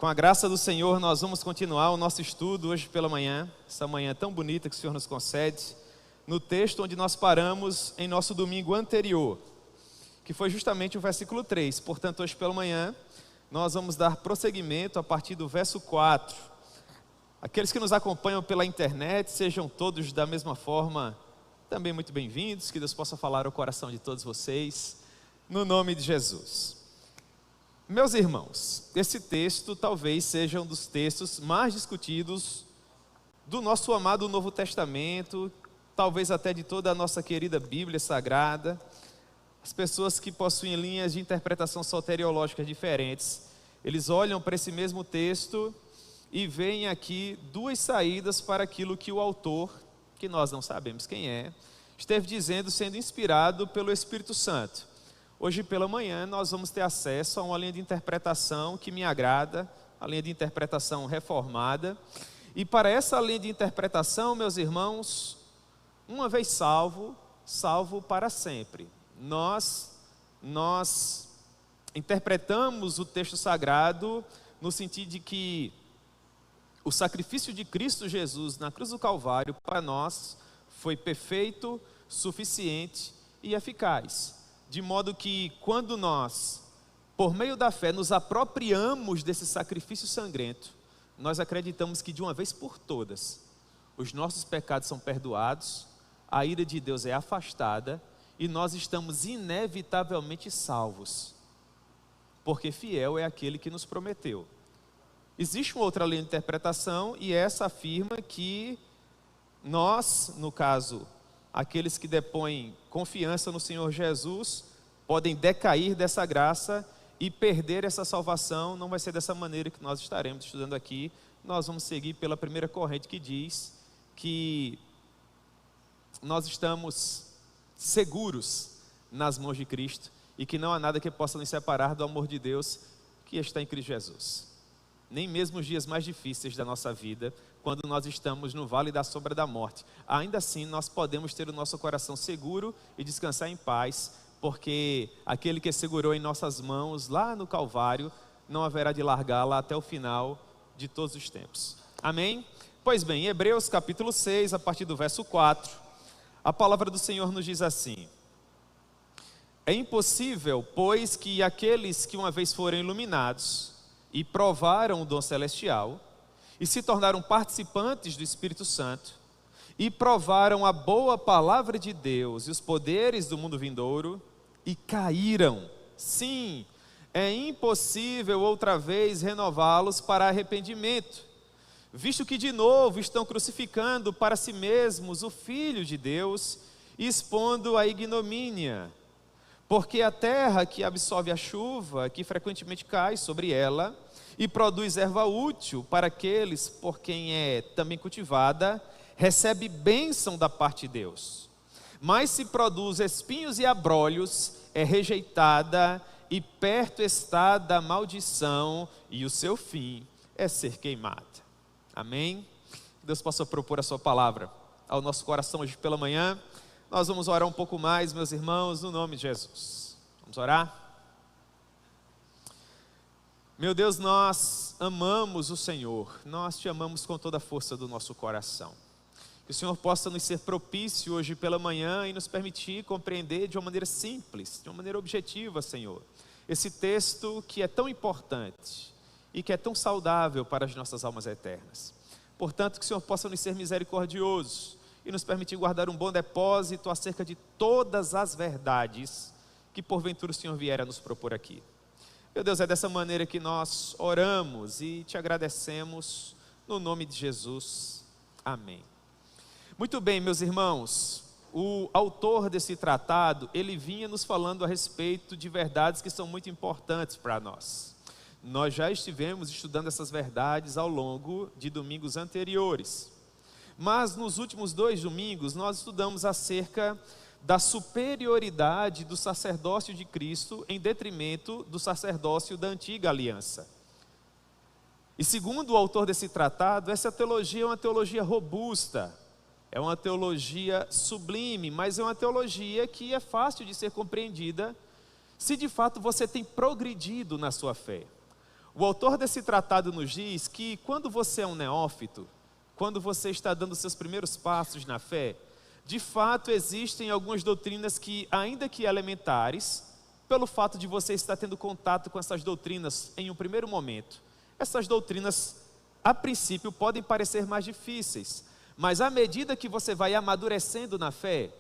Com a graça do Senhor, nós vamos continuar o nosso estudo hoje pela manhã, essa manhã tão bonita que o Senhor nos concede, no texto onde nós paramos em nosso domingo anterior, que foi justamente o versículo 3. Portanto, hoje pela manhã, nós vamos dar prosseguimento a partir do verso 4. Aqueles que nos acompanham pela internet, sejam todos da mesma forma também muito bem-vindos, que Deus possa falar ao coração de todos vocês, no nome de Jesus. Meus irmãos, esse texto talvez seja um dos textos mais discutidos do nosso amado Novo Testamento, talvez até de toda a nossa querida Bíblia Sagrada. As pessoas que possuem linhas de interpretação soteriológica diferentes, eles olham para esse mesmo texto e veem aqui duas saídas para aquilo que o autor, que nós não sabemos quem é, esteve dizendo, sendo inspirado pelo Espírito Santo. Hoje pela manhã nós vamos ter acesso a uma linha de interpretação que me agrada, a linha de interpretação reformada. E para essa linha de interpretação, meus irmãos, uma vez salvo, salvo para sempre. Nós interpretamos o texto sagrado no sentido de que o sacrifício de Cristo Jesus na cruz do Calvário para nós foi perfeito, suficiente e eficaz. De modo que quando nós, por meio da fé, nos apropriamos desse sacrifício sangrento, nós acreditamos que de uma vez por todas, os nossos pecados são perdoados, a ira de Deus é afastada e nós estamos inevitavelmente salvos, porque fiel é aquele que nos prometeu. Existe uma outra linha de interpretação e essa afirma que nós, no caso, aqueles que depõem confiança no Senhor Jesus, podem decair dessa graça e perder essa salvação. Não vai ser dessa maneira que nós estaremos estudando aqui. Nós vamos seguir pela primeira corrente que diz que nós estamos seguros nas mãos de Cristo e que não há nada que possa nos separar do amor de Deus que está em Cristo Jesus. Nem mesmo os dias mais difíceis da nossa vida, quando nós estamos no vale da sombra da morte, ainda assim nós podemos ter o nosso coração seguro e descansar em paz, porque aquele que segurou em nossas mãos lá no Calvário, não haverá de largá-la até o final de todos os tempos. Amém? Pois bem, em Hebreus capítulo 6, a partir do verso 4, a palavra do Senhor nos diz assim: é impossível, pois, que aqueles que uma vez foram iluminados e provaram o dom celestial, e se tornaram participantes do Espírito Santo, e provaram a boa palavra de Deus e os poderes do mundo vindouro, e caíram. Sim, é impossível outra vez renová-los para arrependimento, visto que de novo estão crucificando para si mesmos o Filho de Deus, expondo a ignomínia. Porque a terra que absorve a chuva, que frequentemente cai sobre ela, e produz erva útil para aqueles por quem é também cultivada, recebe bênção da parte de Deus. Mas se produz espinhos e abrolhos, é rejeitada, e perto está da maldição, e o seu fim é ser queimada. Amém? Deus possa propor a sua palavra ao nosso coração hoje pela manhã. Nós vamos orar um pouco mais, meus irmãos, no nome de Jesus. Vamos orar? Meu Deus, nós amamos o Senhor, nós te amamos com toda a força do nosso coração. Que o Senhor possa nos ser propício hoje pela manhã e nos permitir compreender de uma maneira simples, de uma maneira objetiva, Senhor, esse texto que é tão importante e que é tão saudável para as nossas almas eternas. Portanto, que o Senhor possa nos ser misericordioso e nos permitir guardar um bom depósito acerca de todas as verdades que porventura o Senhor vier a nos propor aqui. Meu Deus, é dessa maneira que nós oramos e te agradecemos no nome de Jesus. Amém. Muito bem, meus irmãos, o autor desse tratado, ele vinha nos falando a respeito de verdades que são muito importantes para nós. Nós já estivemos estudando essas verdades ao longo de domingos anteriores. Mas nos últimos 2 domingos nós estudamos acerca da superioridade do sacerdócio de Cristo em detrimento do sacerdócio da antiga aliança. E segundo o autor desse tratado, essa teologia é uma teologia robusta, é uma teologia sublime, mas é uma teologia que é fácil de ser compreendida se de fato você tem progredido na sua fé. O autor desse tratado nos diz que quando você é um neófito, quando você está dando seus primeiros passos na fé, de fato existem algumas doutrinas que, ainda que elementares, pelo fato de você estar tendo contato com essas doutrinas em um primeiro momento, essas doutrinas, a princípio, podem parecer mais difíceis, mas à medida que você vai amadurecendo na fé,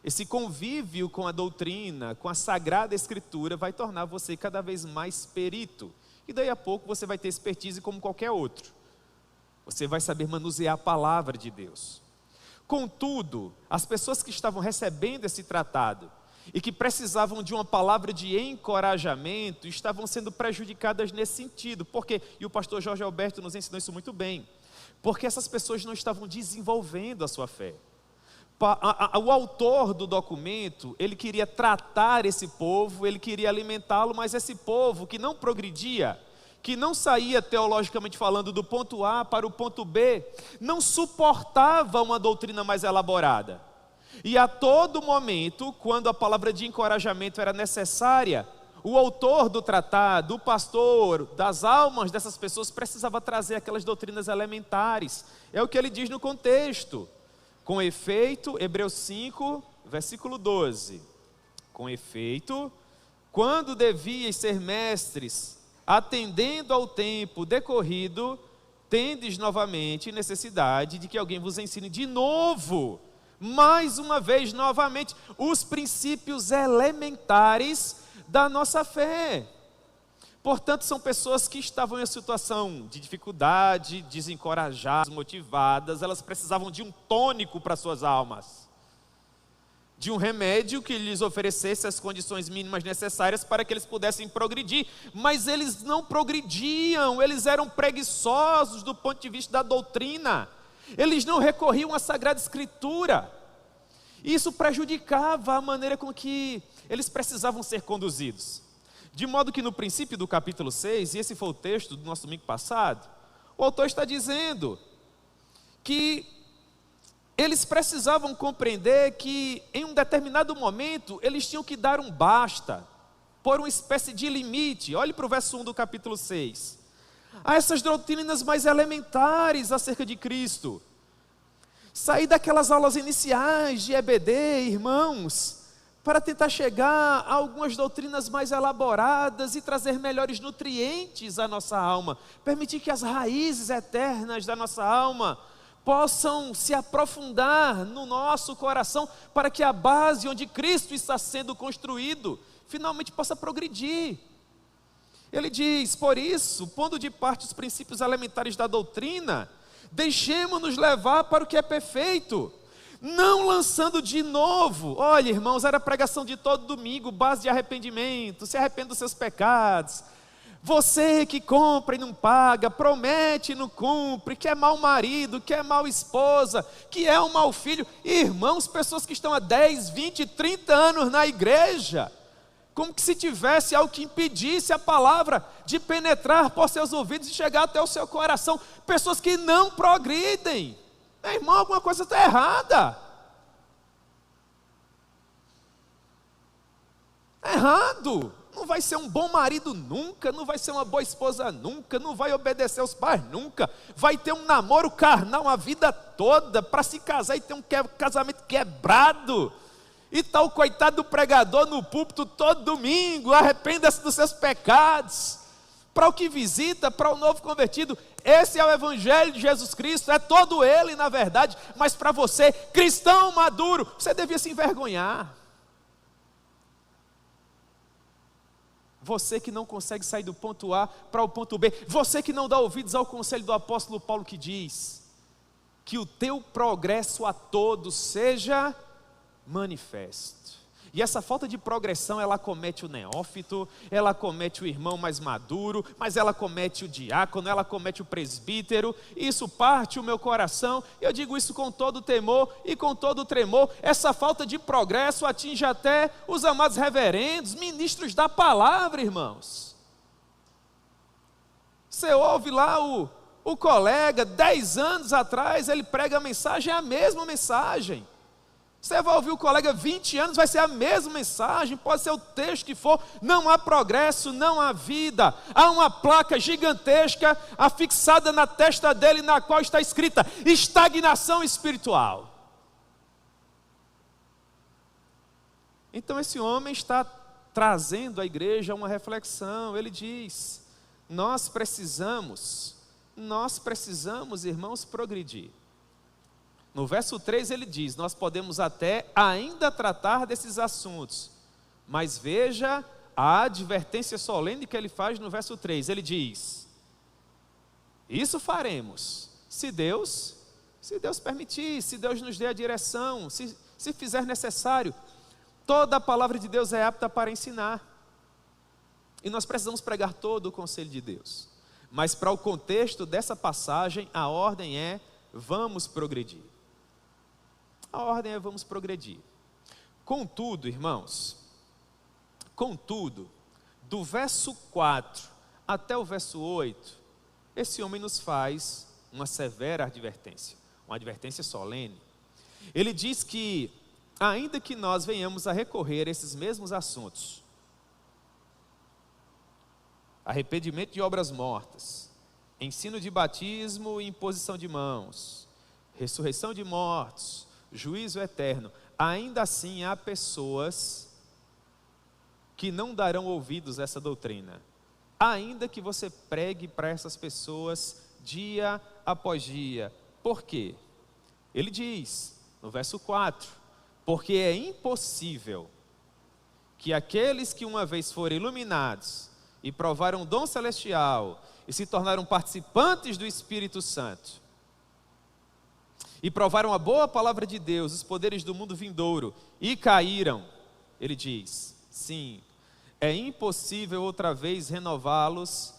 esse convívio com a doutrina, com a Sagrada Escritura, vai tornar você cada vez mais perito. E daí a pouco você vai ter expertise como qualquer outro. Você vai saber manusear a palavra de Deus. Contudo, as pessoas que estavam recebendo esse tratado e que precisavam de uma palavra de encorajamento, estavam sendo prejudicadas nesse sentido. Por quê? E o pastor Jorge Alberto nos ensinou isso muito bem. Porque essas pessoas não estavam desenvolvendo a sua fé. O autor do documento, ele queria tratar esse povo, ele queria alimentá-lo, mas esse povo que não progredia, que não saía teologicamente falando do ponto A para o ponto B, não suportava uma doutrina mais elaborada. E a todo momento, quando a palavra de encorajamento era necessária, o autor do tratado, o pastor, das almas dessas pessoas precisava trazer aquelas doutrinas elementares. É o que ele diz no contexto. Com efeito, Hebreus 5, versículo 12. Com efeito, quando devíeis ser mestres, atendendo ao tempo decorrido, tendes novamente necessidade de que alguém vos ensine de novo, mais uma vez, novamente, os princípios elementares da nossa fé. Portanto, são pessoas que estavam em situação de dificuldade, desencorajadas, motivadas, elas precisavam de um tônico para suas almas, de um remédio que lhes oferecesse as condições mínimas necessárias para que eles pudessem progredir, mas eles não progrediam, eles eram preguiçosos do ponto de vista da doutrina, eles não recorriam à Sagrada Escritura, isso prejudicava a maneira com que eles precisavam ser conduzidos. De modo que no princípio do capítulo 6, e esse foi o texto do nosso domingo passado, o autor está dizendo que eles precisavam compreender que em um determinado momento eles tinham que dar um basta, pôr uma espécie de limite. Olhe para o verso 1 do capítulo 6. A essas doutrinas mais elementares acerca de Cristo. Sair daquelas aulas iniciais de EBD, irmãos, para tentar chegar a algumas doutrinas mais elaboradas e trazer melhores nutrientes à nossa alma, permitir que as raízes eternas da nossa alma possam se aprofundar no nosso coração, para que a base onde Cristo está sendo construído, finalmente possa progredir. Ele diz, por isso, pondo de parte os princípios elementares da doutrina, deixemos-nos levar para o que é perfeito, não lançando de novo. Olha, irmãos, era pregação de todo domingo, base de arrependimento, se arrependa dos seus pecados. Você que compra e não paga, promete e não cumpre, que é mau marido, que é mau esposa, que é um mau filho. Irmãos, pessoas que estão há 10, 20, 30 anos na igreja, como que se tivesse algo que impedisse a palavra de penetrar por seus ouvidos e chegar até o seu coração. Pessoas que não progridem. Meu irmão, alguma coisa está errada. Errado. Não vai ser um bom marido nunca, não vai ser uma boa esposa nunca, não vai obedecer aos pais nunca, vai ter um namoro carnal a vida toda, para se casar e ter um casamento quebrado. E está o coitado do pregador no púlpito todo domingo, arrependa-se dos seus pecados. Para o que visita, para o novo convertido, esse é o Evangelho de Jesus Cristo, é todo ele na verdade, mas para você, cristão maduro, você devia se envergonhar. Você que não consegue sair do ponto A para o ponto B, você que não dá ouvidos ao conselho do apóstolo Paulo que diz, que o teu progresso a todos seja manifesto. E essa falta de progressão, ela acomete o neófito, ela acomete o irmão mais maduro, mas ela acomete o diácono, ela acomete o presbítero. Isso parte o meu coração, eu digo isso com todo temor e com todo tremor. Essa falta de progresso atinge até os amados reverendos, ministros da palavra, irmãos. Você ouve lá o colega, 10 anos atrás, ele prega a mensagem, é a mesma mensagem. Você vai ouvir o colega 20 anos, vai ser a mesma mensagem, pode ser o texto que for, não há progresso, não há vida. Há uma placa gigantesca afixada na testa dele, na qual está escrita estagnação espiritual. Então esse homem está trazendo à igreja uma reflexão. Ele diz: nós precisamos, irmãos, progredir. No verso 3 ele diz: nós podemos até ainda tratar desses assuntos, mas veja a advertência solene que ele faz no verso 3. Ele diz: isso faremos, se Deus permitir, se Deus nos der a direção, se fizer necessário. Toda a palavra de Deus é apta para ensinar. E nós precisamos pregar todo o conselho de Deus. Mas para o contexto dessa passagem, a ordem é: vamos progredir. A ordem é: vamos progredir. Contudo, irmãos, do verso 4 até o verso 8, esse homem nos faz uma severa advertência, uma advertência solene. Ele diz que, ainda que nós venhamos a recorrer a esses mesmos assuntos, arrependimento de obras mortas, ensino de batismo e imposição de mãos, ressurreição de mortos, juízo eterno, ainda assim há pessoas que não darão ouvidos a essa doutrina, ainda que você pregue para essas pessoas dia após dia. Por quê? Ele diz, no verso 4, porque é impossível que aqueles que uma vez foram iluminados e provaram o dom celestial e se tornaram participantes do Espírito Santo e provaram a boa palavra de Deus, os poderes do mundo vindouro e caíram, ele diz, sim, é impossível outra vez renová-los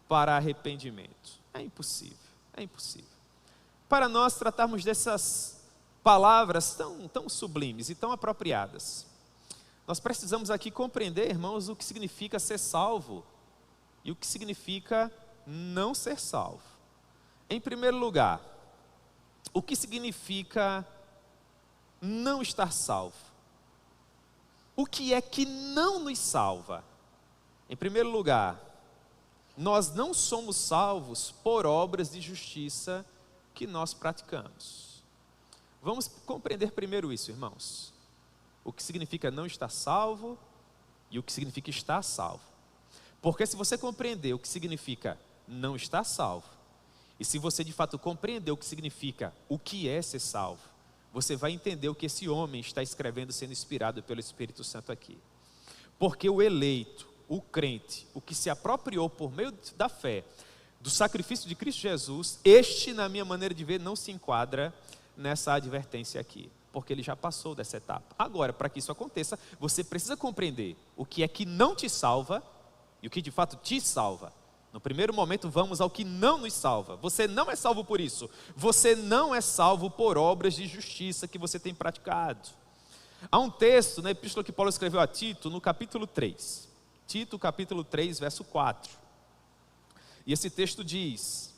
para arrependimento. É impossível. Para nós tratarmos dessas palavras tão sublimes e tão apropriadas, nós precisamos aqui compreender, irmãos, o que significa ser salvo e o que significa não ser salvo. Em primeiro lugar, o que significa não estar salvo? O que é que não nos salva? Em primeiro lugar, nós não somos salvos por obras de justiça que nós praticamos. Vamos compreender primeiro isso, irmãos. O que significa não estar salvo e o que significa estar salvo. Porque se você compreender o que significa não estar salvo, e se você de fato compreender o que significa o que é ser salvo, você vai entender o que esse homem está escrevendo, sendo inspirado pelo Espírito Santo aqui. Porque o eleito, o crente, o que se apropriou por meio da fé do sacrifício de Cristo Jesus, este, na minha maneira de ver, não se enquadra nessa advertência aqui, porque ele já passou dessa etapa. Agora, para que isso aconteça, você precisa compreender o que é que não te salva e o que de fato te salva. No primeiro momento, vamos ao que não nos salva. Você não é salvo por isso. Você não é salvo por obras de justiça que você tem praticado. Há um texto na epístola que Paulo escreveu a Tito, no capítulo 3. Tito, capítulo 3, verso 4. E esse texto diz: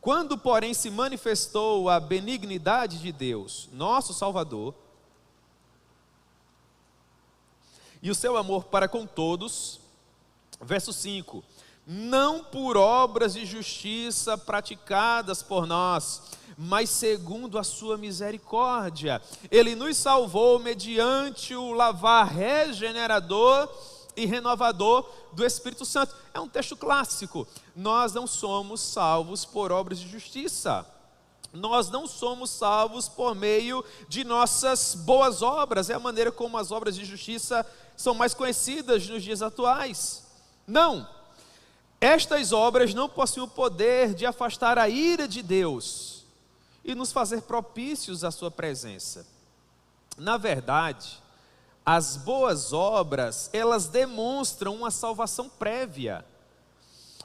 quando, porém, se manifestou a benignidade de Deus, nosso Salvador, e o seu amor para com todos, verso 5, não por obras de justiça praticadas por nós, mas segundo a sua misericórdia, ele nos salvou mediante o lavar regenerador e renovador do Espírito Santo. É um texto clássico. Nós não somos salvos por obras de justiça. Nós não somos salvos por meio de nossas boas obras. É a maneira como as obras de justiça são mais conhecidas nos dias atuais. Não. Estas obras não possuem o poder de afastar a ira de Deus e nos fazer propícios à sua presença. Na verdade, as boas obras, elas demonstram uma salvação prévia,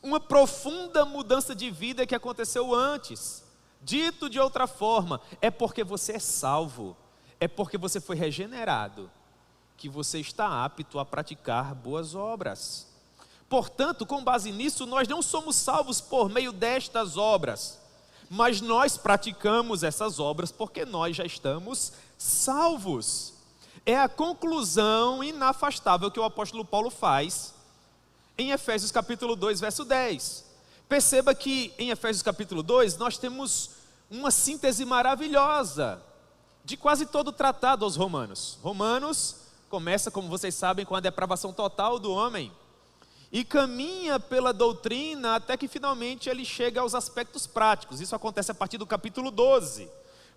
uma profunda mudança de vida que aconteceu antes. Dito de outra forma, é porque você é salvo, é porque você foi regenerado, que você está apto a praticar boas obras. Portanto, com base nisso, nós não somos salvos por meio destas obras, mas nós praticamos essas obras porque nós já estamos salvos. É a conclusão inafastável que o apóstolo Paulo faz em Efésios capítulo 2, verso 10. Perceba que em Efésios capítulo 2 nós temos uma síntese maravilhosa de quase todo o tratado aos Romanos. Romanos começa, como vocês sabem, com a depravação total do homem e caminha pela doutrina até que finalmente ele chega aos aspectos práticos. Isso acontece a partir do capítulo 12.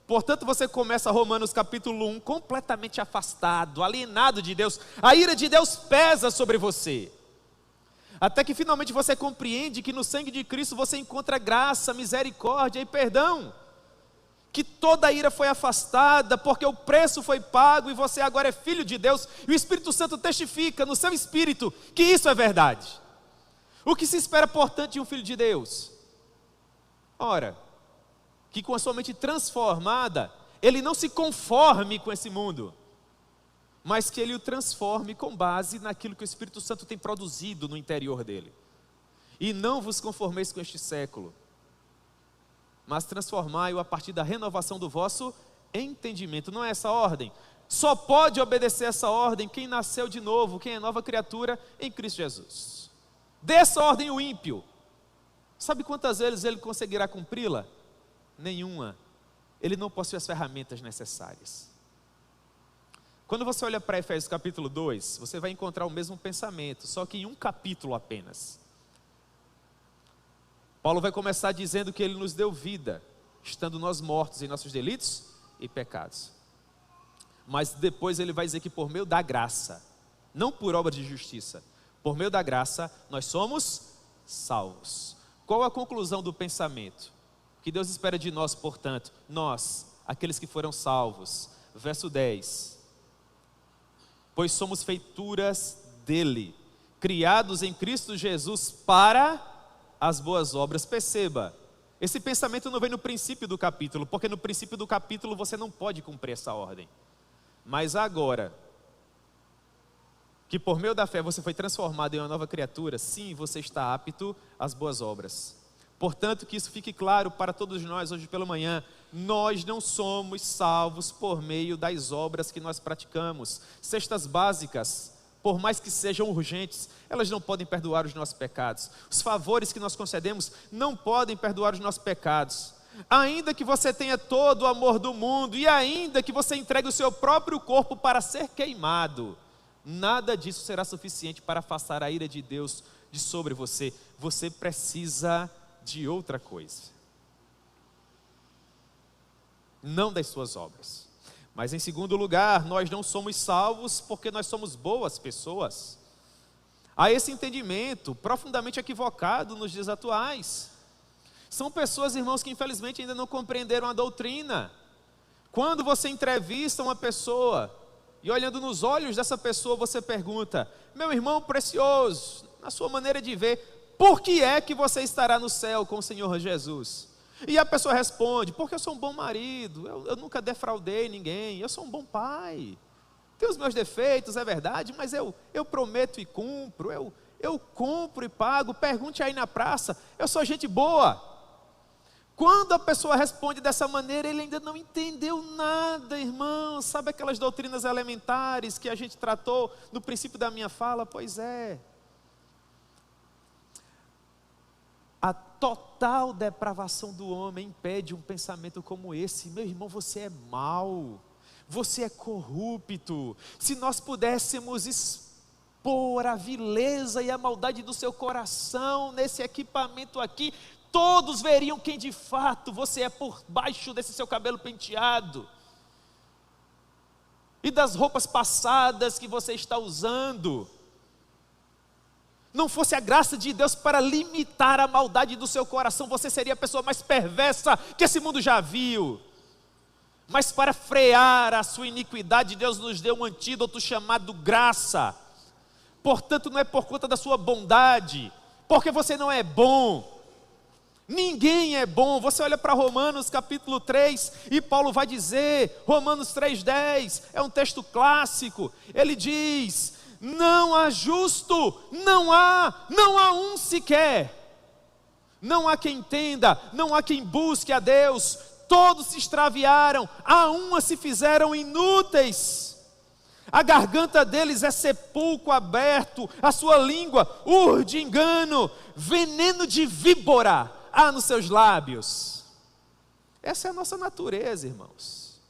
Portanto, você começa Romanos capítulo 1 completamente afastado, alienado de Deus. A ira de Deus pesa sobre você. Até que finalmente você compreende que no sangue de Cristo você encontra graça, misericórdia e perdão. Que toda a ira foi afastada, porque o preço foi pago e você agora é filho de Deus. E o Espírito Santo testifica no seu espírito que isso é verdade. O que se espera, portanto, de um filho de Deus? Ora, que com a sua mente transformada, ele não se conforme com esse mundo, mas que ele o transforme com base naquilo que o Espírito Santo tem produzido no interior dele. E não vos conformeis com este século, mas transformai-o a partir da renovação do vosso entendimento. Não é essa ordem? Só pode obedecer essa ordem quem nasceu de novo, quem é nova criatura em Cristo Jesus. Dessa ordem o ímpio, sabe quantas vezes ele conseguirá cumpri-la? Nenhuma. Ele não possui as ferramentas necessárias. Quando você olha para Efésios capítulo 2, você vai encontrar o mesmo pensamento, só que em um capítulo apenas. Paulo vai começar dizendo que ele nos deu vida, estando nós mortos em nossos delitos e pecados. Mas depois ele vai dizer que por meio da graça, não por obra de justiça, por meio da graça nós somos salvos. Qual a conclusão do pensamento? O que Deus espera de nós, portanto, nós, aqueles que foram salvos. Verso 10. Pois somos feituras dele, criados em Cristo Jesus para as boas obras. Perceba, esse pensamento não vem no princípio do capítulo, porque no princípio do capítulo você não pode cumprir essa ordem. Mas agora, que por meio da fé você foi transformado em uma nova criatura, sim, você está apto às boas obras. Portanto, que isso fique claro para todos nós hoje pela manhã, nós não somos salvos por meio das obras que nós praticamos. Cestas básicas, por mais que sejam urgentes, elas não podem perdoar os nossos pecados. Os favores que nós concedemos não podem perdoar os nossos pecados. Ainda que você tenha todo o amor do mundo e ainda que você entregue o seu próprio corpo para ser queimado, nada disso será suficiente para afastar a ira de Deus de sobre você. Você precisa de outra coisa, não das suas obras. Mas em segundo lugar, nós não somos salvos porque nós somos boas pessoas. Há esse entendimento profundamente equivocado nos dias atuais. São pessoas, irmãos, que infelizmente ainda não compreenderam a doutrina. Quando você entrevista uma pessoa e olhando nos olhos dessa pessoa você pergunta: meu irmão precioso, na sua maneira de ver, por que é que você estará no céu com o Senhor Jesus? E a pessoa responde: porque eu sou um bom marido, eu nunca defraudei ninguém, eu sou um bom pai. Tenho os meus defeitos, é verdade, mas eu prometo e cumpro, eu compro e pago, pergunte aí na praça, eu sou gente boa. Quando a pessoa responde dessa maneira, ele ainda não entendeu nada, irmão. Sabe aquelas doutrinas elementares que a gente tratou no princípio da minha fala? Pois é. A total depravação do homem impede um pensamento como esse. Meu irmão, você é mau, você é corrupto. Se nós pudéssemos expor a vileza e a maldade do seu coração nesse equipamento aqui, todos veriam quem de fato você é por baixo desse seu cabelo penteado e das roupas passadas que você está usando. Não fosse a graça de Deus para limitar a maldade do seu coração, você seria a pessoa mais perversa que esse mundo já viu. Mas para frear a sua iniquidade, Deus nos deu um antídoto chamado graça. Portanto, não é por conta da sua bondade, porque você não é bom. Ninguém é bom. Você olha para Romanos capítulo 3 e Paulo vai dizer, Romanos 3,10, é um texto clássico. Ele diz: não há justo, não há um sequer. não há quem entenda, não há quem busque a Deus, todos se extraviaram, a uma se fizeram inúteis. A garganta deles é sepulcro aberto, a sua língua urde engano, veneno de víbora há nos seus lábios. Essa é a nossa natureza, irmãos.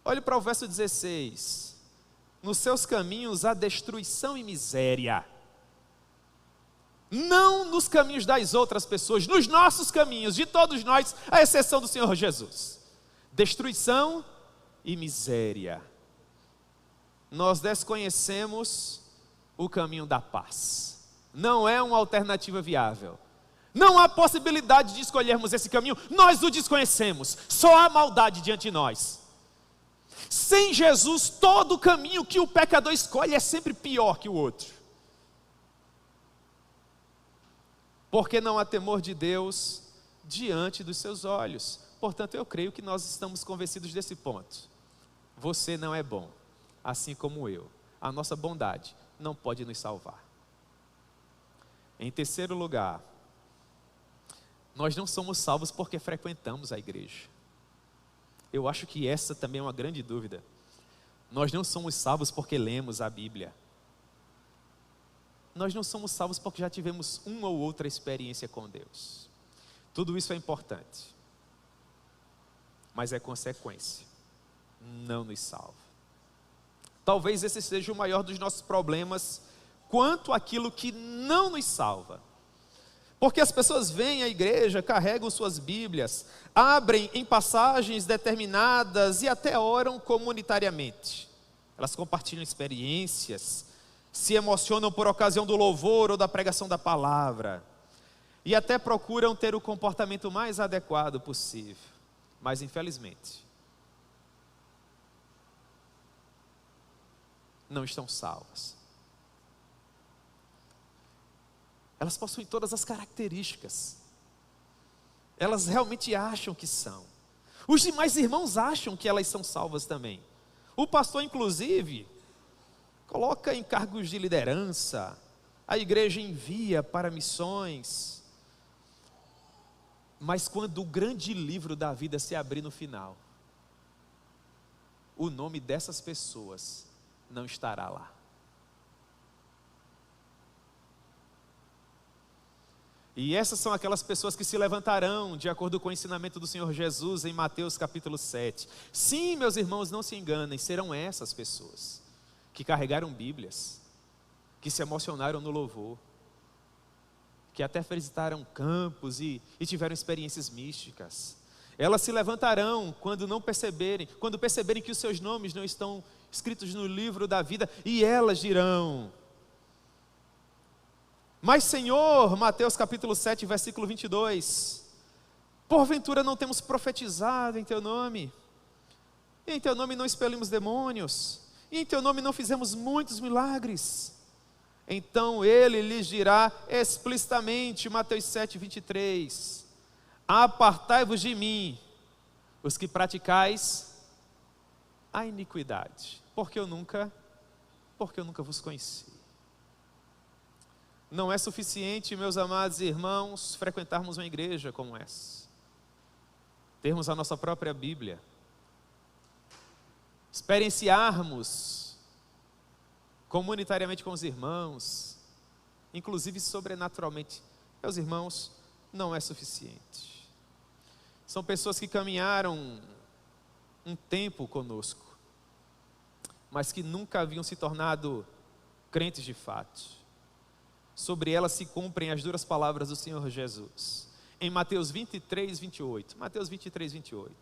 Olhe para o verso 16. Nos seus caminhos há destruição e miséria. Não nos caminhos das outras pessoas, nos nossos caminhos, de todos nós, à exceção do Senhor Jesus. Destruição e miséria. Nós desconhecemos o caminho da paz. Não é uma alternativa viável. Não há possibilidade de escolhermos esse caminho, nós o desconhecemos. Só há maldade diante de nós. Sem Jesus, todo caminho que o pecador escolhe é sempre pior que o outro. Porque não há temor de Deus diante dos seus olhos. Portanto, eu creio que nós estamos convencidos desse ponto. Você não é bom, assim como eu. A nossa bondade não pode nos salvar. Em terceiro lugar, nós não somos salvos porque frequentamos a igreja. Eu acho que essa também é uma grande dúvida. Nós não somos salvos porque lemos a Bíblia. Nós não somos salvos porque já tivemos uma ou outra experiência com Deus. Tudo isso é importante, mas é consequência. Não nos salva. Talvez esse seja o maior dos nossos problemas quanto àquilo que não nos salva. Porque as pessoas vêm à igreja, carregam suas Bíblias, abrem em passagens determinadas e até oram comunitariamente. Elas compartilham experiências, se emocionam por ocasião do louvor ou da pregação da palavra. E até procuram ter o comportamento mais adequado possível. Mas infelizmente, não estão salvas. Elas possuem todas as características. Elas realmente acham que são. Os demais irmãos acham que elas são salvas também. O pastor, inclusive, coloca em cargos de liderança. A igreja envia para missões. Mas quando o grande livro da vida se abrir no final, o nome dessas pessoas não estará lá. E essas são aquelas pessoas que se levantarão, de acordo com o ensinamento do Senhor Jesus, em Mateus capítulo 7. Sim, meus irmãos, não se enganem, serão essas pessoas que carregaram Bíblias, que se emocionaram no louvor, que até visitaram campos e tiveram experiências místicas. Elas se levantarão quando perceberem que os seus nomes não estão escritos no livro da vida, e elas dirão: mas Senhor, Mateus capítulo 7, versículo 22, porventura não temos profetizado em Teu nome, e em Teu nome não expelimos demônios, e em Teu nome não fizemos muitos milagres? Então Ele lhes dirá explicitamente, Mateus 7, 23, apartai-vos de mim, os que praticais a iniquidade, porque eu nunca vos conheci. Não é suficiente, meus amados irmãos, frequentarmos uma igreja como essa, termos a nossa própria Bíblia, experienciarmos comunitariamente com os irmãos, inclusive sobrenaturalmente. Meus irmãos, não é suficiente. São pessoas que caminharam um tempo conosco, mas que nunca haviam se tornado crentes de fato. Sobre elas se cumprem as duras palavras do Senhor Jesus, em Mateus 23, 28. Mateus 23, 28.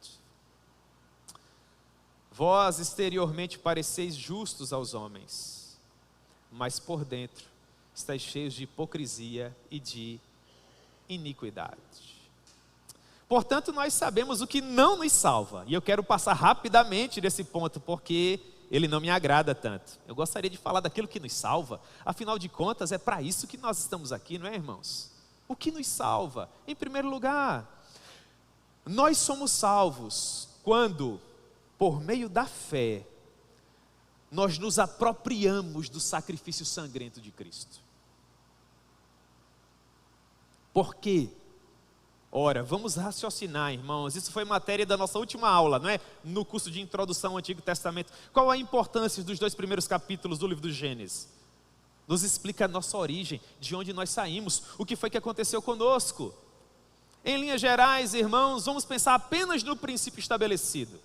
Vós exteriormente pareceis justos aos homens, mas por dentro estáis cheios de hipocrisia e de iniquidade. Portanto, nós sabemos o que não nos salva, e eu quero passar rapidamente desse ponto, porque ele não me agrada tanto. Eu gostaria de falar daquilo que nos salva. Afinal de contas, é para isso que nós estamos aqui, não é, irmãos? O que nos salva? Em primeiro lugar, nós somos salvos quando, por meio da fé, nós nos apropriamos do sacrifício sangrento de Cristo. Por quê? Ora, vamos raciocinar, irmãos. Isso foi matéria da nossa última aula, não é? No curso de introdução ao Antigo Testamento. Qual a importância dos 2 primeiros capítulos do livro do Gênesis? Nos explica a nossa origem, de onde nós saímos, o que foi que aconteceu conosco. Em linhas gerais, irmãos, vamos pensar apenas no princípio estabelecido.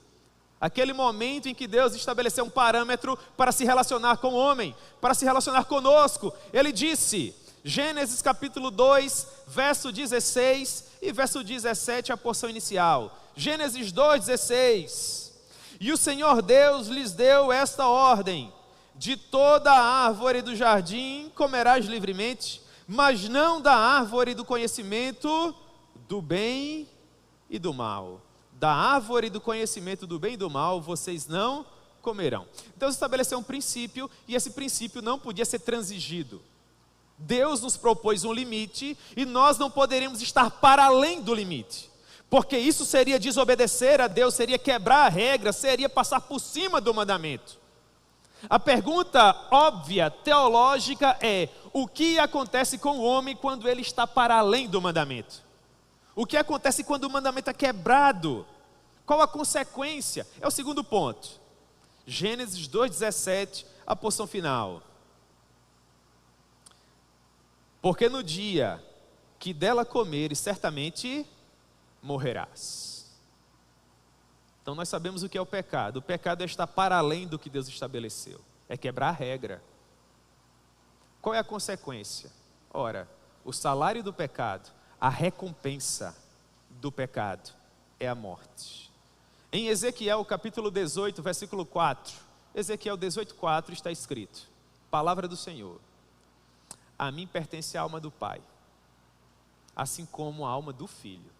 Aquele momento em que Deus estabeleceu um parâmetro para se relacionar com o homem, para se relacionar conosco. Ele disse, Gênesis capítulo 2, verso 16 e verso 17, a porção inicial. Gênesis 2:16. E o Senhor Deus lhes deu esta ordem: de toda a árvore do jardim comerás livremente, mas não da árvore do conhecimento do bem e do mal. Da árvore do conhecimento do bem e do mal vocês não comerão. Deus estabeleceu um princípio e esse princípio não podia ser transigido. Deus nos propôs um limite e nós não poderíamos estar para além do limite, porque isso seria desobedecer a Deus, seria quebrar a regra, seria passar por cima do mandamento. A pergunta óbvia, teológica é: o que acontece com o homem quando ele está para além do mandamento? O que acontece quando o mandamento é quebrado? Qual a consequência? É o segundo ponto. Gênesis 2:17, a porção final. Porque no dia que dela comeres, certamente morrerás. Então nós sabemos o que é o pecado. O pecado é estar para além do que Deus estabeleceu. É quebrar a regra. Qual é a consequência? Ora, o salário do pecado, a recompensa do pecado é a morte. Em Ezequiel capítulo 18, versículo 4, Ezequiel 18:4 está escrito: palavra do Senhor: a mim pertence a alma do Pai, assim como a alma do Filho,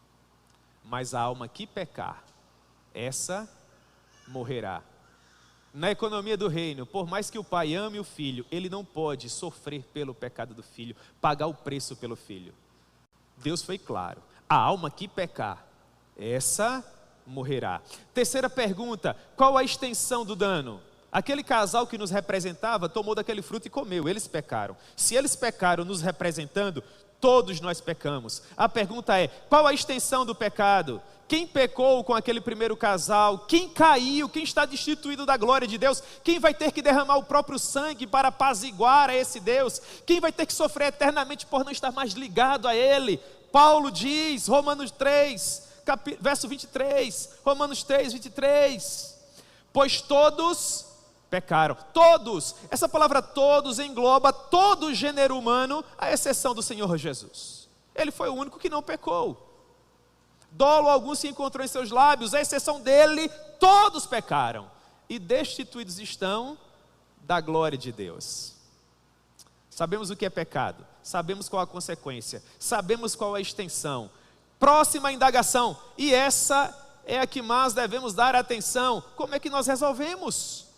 mas a alma que pecar, essa morrerá. Na economia do reino, por mais que o pai ame o filho, ele não pode sofrer pelo pecado do filho, pagar o preço pelo filho. Deus foi claro: a alma que pecar, essa morrerá. Terceira pergunta: qual a extensão do dano? Aquele casal que nos representava tomou daquele fruto e comeu, eles pecaram. Se eles pecaram nos representando, todos nós pecamos. A pergunta é: qual a extensão do pecado? Quem pecou com aquele primeiro casal? Quem caiu? Quem está destituído da glória de Deus? Quem vai ter que derramar o próprio sangue para apaziguar a esse Deus? Quem vai ter que sofrer eternamente por não estar mais ligado a Ele? Paulo diz, Romanos 3, verso 23, Romanos 3, 23, pois todos pecaram. Todos, essa palavra todos engloba todo o gênero humano, à exceção do Senhor Jesus. Ele foi o único que não pecou. Dolo algum se encontrou em seus lábios, à exceção dele, todos pecaram e destituídos estão da glória de Deus. Sabemos o que é pecado, sabemos qual a consequência, sabemos qual a extensão. Próxima indagação, e essa é a que mais devemos dar atenção: como é que nós resolvemos?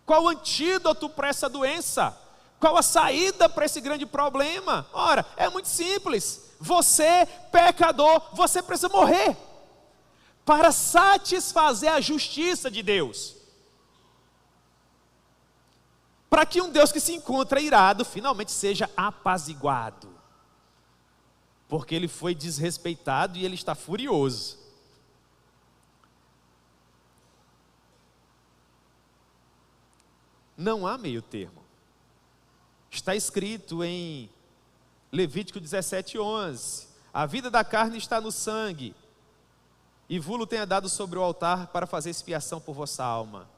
Qual o antídoto para essa doença? Qual a saída para esse grande problema? Ora, é muito simples. Você, pecador, você precisa morrer para satisfazer a justiça de Deus. Para que um Deus que se encontra irado finalmente seja apaziguado. Porque ele foi desrespeitado e ele está furioso. Não há meio termo. Está escrito em Levítico 17:11: a vida da carne está no sangue, e vos tenha dado sobre o altar para fazer expiação por vossa alma,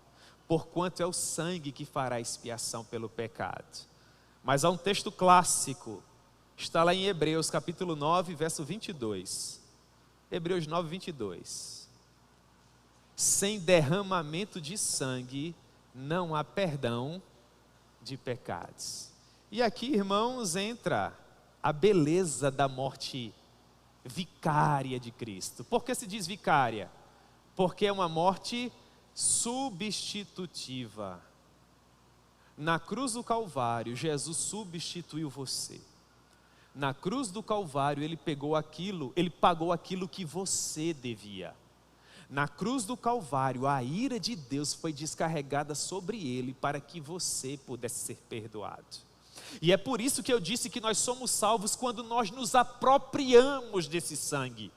porquanto é o sangue que fará expiação pelo pecado. Mas há um texto clássico, está lá em Hebreus capítulo 9, verso 22. Hebreus 9, 22. Sem derramamento de sangue não há perdão de pecados. E aqui, irmãos, entra a beleza da morte vicária de Cristo. Por que se diz vicária? Porque é uma morte substitutiva. Na cruz do Calvário, Jesus substituiu você. Na cruz do Calvário, ele pagou aquilo que você devia. Na cruz do Calvário, a ira de Deus foi descarregada sobre ele para que você pudesse ser perdoado. E é por isso que eu disse que nós somos salvos quando nós nos apropriamos desse sangue.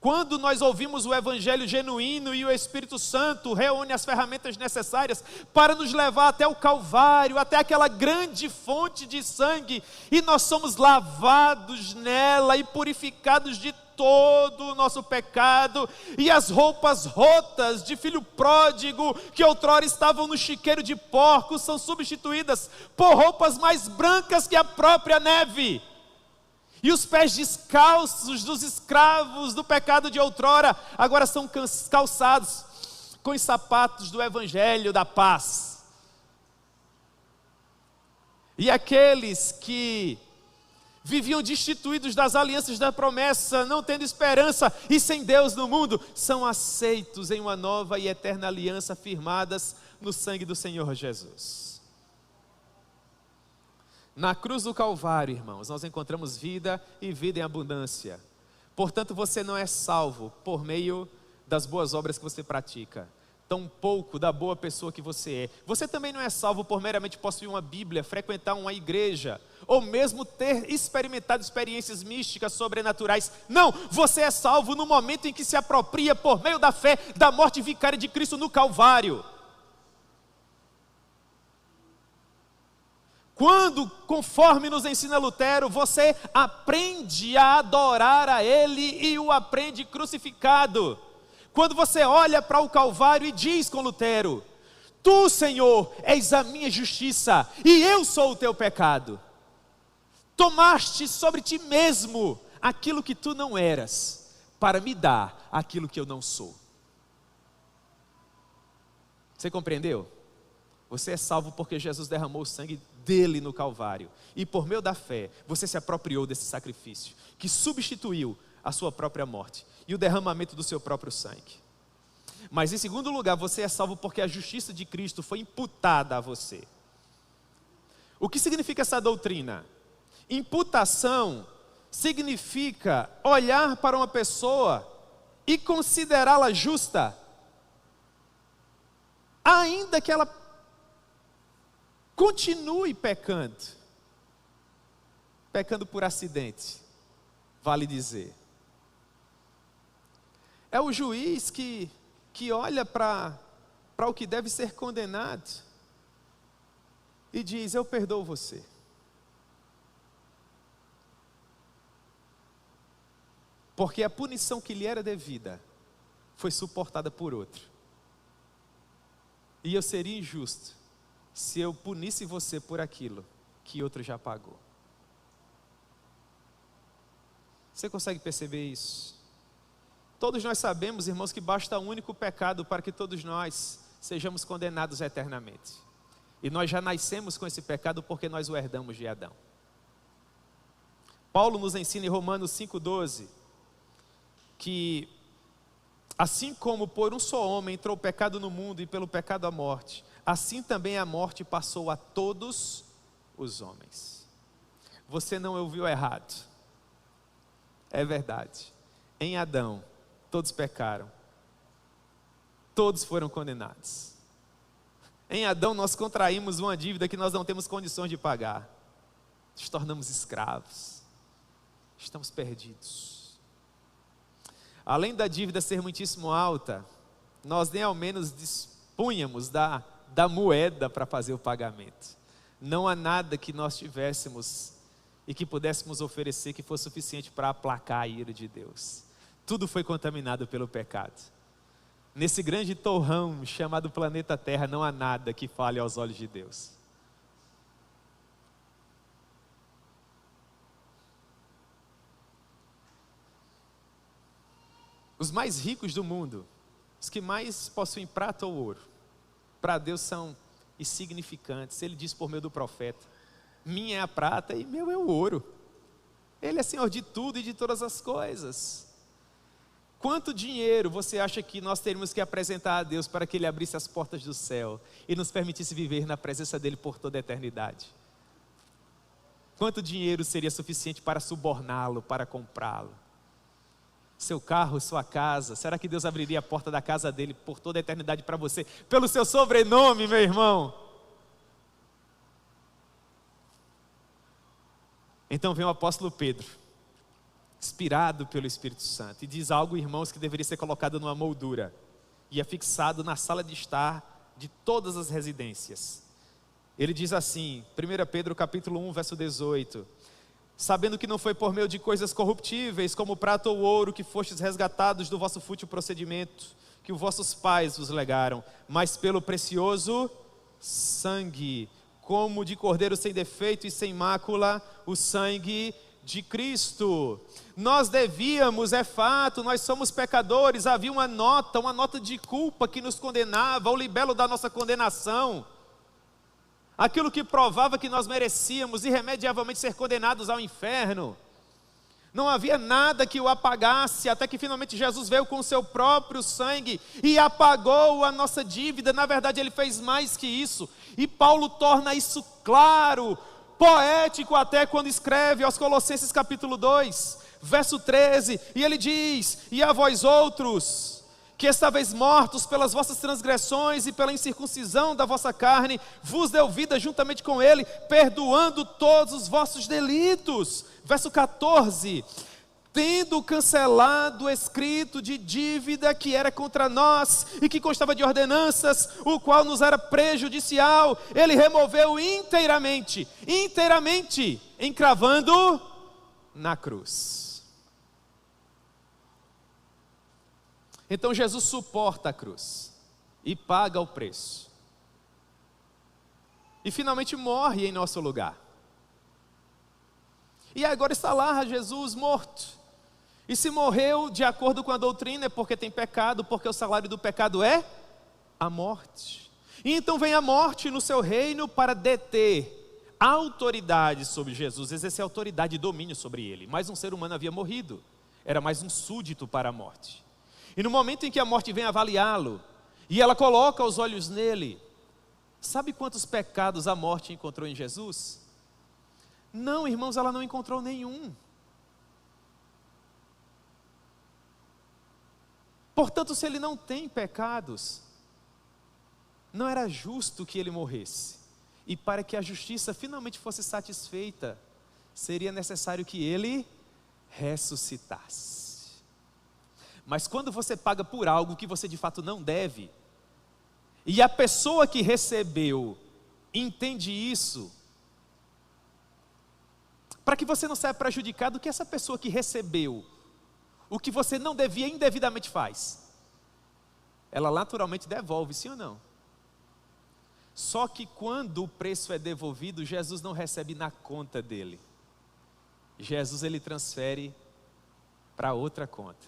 Quando nós ouvimos o Evangelho genuíno e o Espírito Santo reúne as ferramentas necessárias para nos levar até o Calvário, até aquela grande fonte de sangue, e nós somos lavados nela e purificados de todo o nosso pecado, e as roupas rotas de filho pródigo, que outrora estavam no chiqueiro de porcos, são substituídas por roupas mais brancas que a própria neve. E os pés descalços dos escravos do pecado de outrora, agora são calçados com os sapatos do Evangelho da paz. E aqueles que viviam destituídos das alianças da promessa, não tendo esperança e sem Deus no mundo, são aceitos em uma nova e eterna aliança, firmadas no sangue do Senhor Jesus. Na cruz do Calvário, irmãos, nós encontramos vida e vida em abundância. Portanto, você não é salvo por meio das boas obras que você pratica, tampouco da boa pessoa que você é. Você também não é salvo por meramente possuir uma Bíblia, frequentar uma igreja, ou mesmo ter experimentado experiências místicas sobrenaturais. Não, você é salvo no momento em que se apropria por meio da fé da morte vicária de Cristo no Calvário. Quando, conforme nos ensina Lutero, você aprende a adorar a Ele e o aprende crucificado. Quando você olha para o Calvário e diz com Lutero: Tu, Senhor, és a minha justiça e eu sou o teu pecado. Tomaste sobre ti mesmo aquilo que tu não eras, para me dar aquilo que eu não sou. Você compreendeu? Você é salvo porque Jesus derramou o sangue dele no Calvário. E por meio da fé, você se apropriou desse sacrifício, que substituiu a sua própria morte e o derramamento do seu próprio sangue. Mas em segundo lugar, você é salvo porque a justiça de Cristo foi imputada a você. O que significa essa doutrina? Imputação significa olhar para uma pessoa e considerá-la justa, ainda que ela continue pecando por acidente, vale dizer. É o juiz que olha para o que deve ser condenado e diz: eu perdoo você. Porque a punição que lhe era devida foi suportada por outro. E eu seria injusto se eu punisse você por aquilo que outro já pagou. Você consegue perceber isso? Todos nós sabemos, irmãos, que basta um único pecado para que todos nós sejamos condenados eternamente. E nós já nascemos com esse pecado porque nós o herdamos de Adão. Paulo nos ensina em Romanos 5,12 que assim como por um só homem entrou o pecado no mundo e pelo pecado a morte, assim também a morte passou a todos os homens. Você não ouviu errado. É verdade. Em Adão, todos pecaram. Todos foram condenados. Em Adão nós contraímos uma dívida que nós não temos condições de pagar. Nos tornamos escravos. Estamos perdidos. Além da dívida ser muitíssimo alta, nós nem ao menos dispunhamos da moeda para fazer o pagamento. Não há nada que nós tivéssemos e que pudéssemos oferecer que fosse suficiente para aplacar a ira de Deus. Tudo foi contaminado pelo pecado. Nesse grande torrão chamado planeta Terra, não há nada que fale aos olhos de Deus. Os mais ricos do mundo, os que mais possuem prata ou ouro, para Deus são insignificantes. Ele diz por meio do profeta: minha é a prata e meu é o ouro. Ele é Senhor de tudo e de todas as coisas. Quanto dinheiro você acha que nós teríamos que apresentar a Deus para que Ele abrisse as portas do céu e nos permitisse viver na presença dEle por toda a eternidade? Quanto dinheiro seria suficiente para suborná-lo, para comprá-lo? Seu carro, sua casa, será que Deus abriria a porta da casa dele por toda a eternidade para você, pelo seu sobrenome, meu irmão? Então vem o apóstolo Pedro, inspirado pelo Espírito Santo, e diz algo, irmãos, que deveria ser colocado numa moldura e é fixado na sala de estar de todas as residências. Ele diz assim, 1 Pedro capítulo 1, verso 18: sabendo que não foi por meio de coisas corruptíveis, como prata ou ouro, que fostes resgatados do vosso fútil procedimento, que os vossos pais vos legaram, mas pelo precioso sangue, como de cordeiro sem defeito e sem mácula, o sangue de Cristo. Nós devíamos, é fato, nós somos pecadores, havia uma nota de culpa que nos condenava, o libelo da nossa condenação, aquilo que provava que nós merecíamos irremediavelmente ser condenados ao inferno. Não havia nada que o apagasse, até que finalmente Jesus veio com o seu próprio sangue e apagou a nossa dívida. Na verdade, ele fez mais que isso, e Paulo torna isso claro, poético até, quando escreve aos Colossenses capítulo 2, verso 13, e ele diz: e a vós outros, que estáveis mortos pelas vossas transgressões e pela incircuncisão da vossa carne, vos deu vida juntamente com ele, perdoando todos os vossos delitos. Verso 14, tendo cancelado o escrito de dívida que era contra nós e que constava de ordenanças, o qual nos era prejudicial, ele removeu inteiramente, encravando na cruz. Então Jesus suporta a cruz e paga o preço, e finalmente morre em nosso lugar. E agora está lá Jesus morto, e se morreu de acordo com a doutrina é porque tem pecado, porque o salário do pecado é a morte. E então vem a morte no seu reino para deter a autoridade sobre Jesus, exercer autoridade e domínio sobre ele. Mais um ser humano havia morrido, era mais um súdito para a morte. E no momento em que a morte vem avaliá-lo, e ela coloca os olhos nele, sabe quantos pecados a morte encontrou em Jesus? Não, irmãos, ela não encontrou nenhum. Portanto, se ele não tem pecados, não era justo que ele morresse. E para que a justiça finalmente fosse satisfeita, seria necessário que ele ressuscitasse. Mas quando você paga por algo que você de fato não deve, e a pessoa que recebeu entende isso, para que você não saia prejudicado, o que essa pessoa que recebeu o que você não devia indevidamente faz? Ela naturalmente devolve, sim ou não? Só que quando o preço é devolvido, Jesus não recebe na conta dele. Jesus ele transfere para outra conta.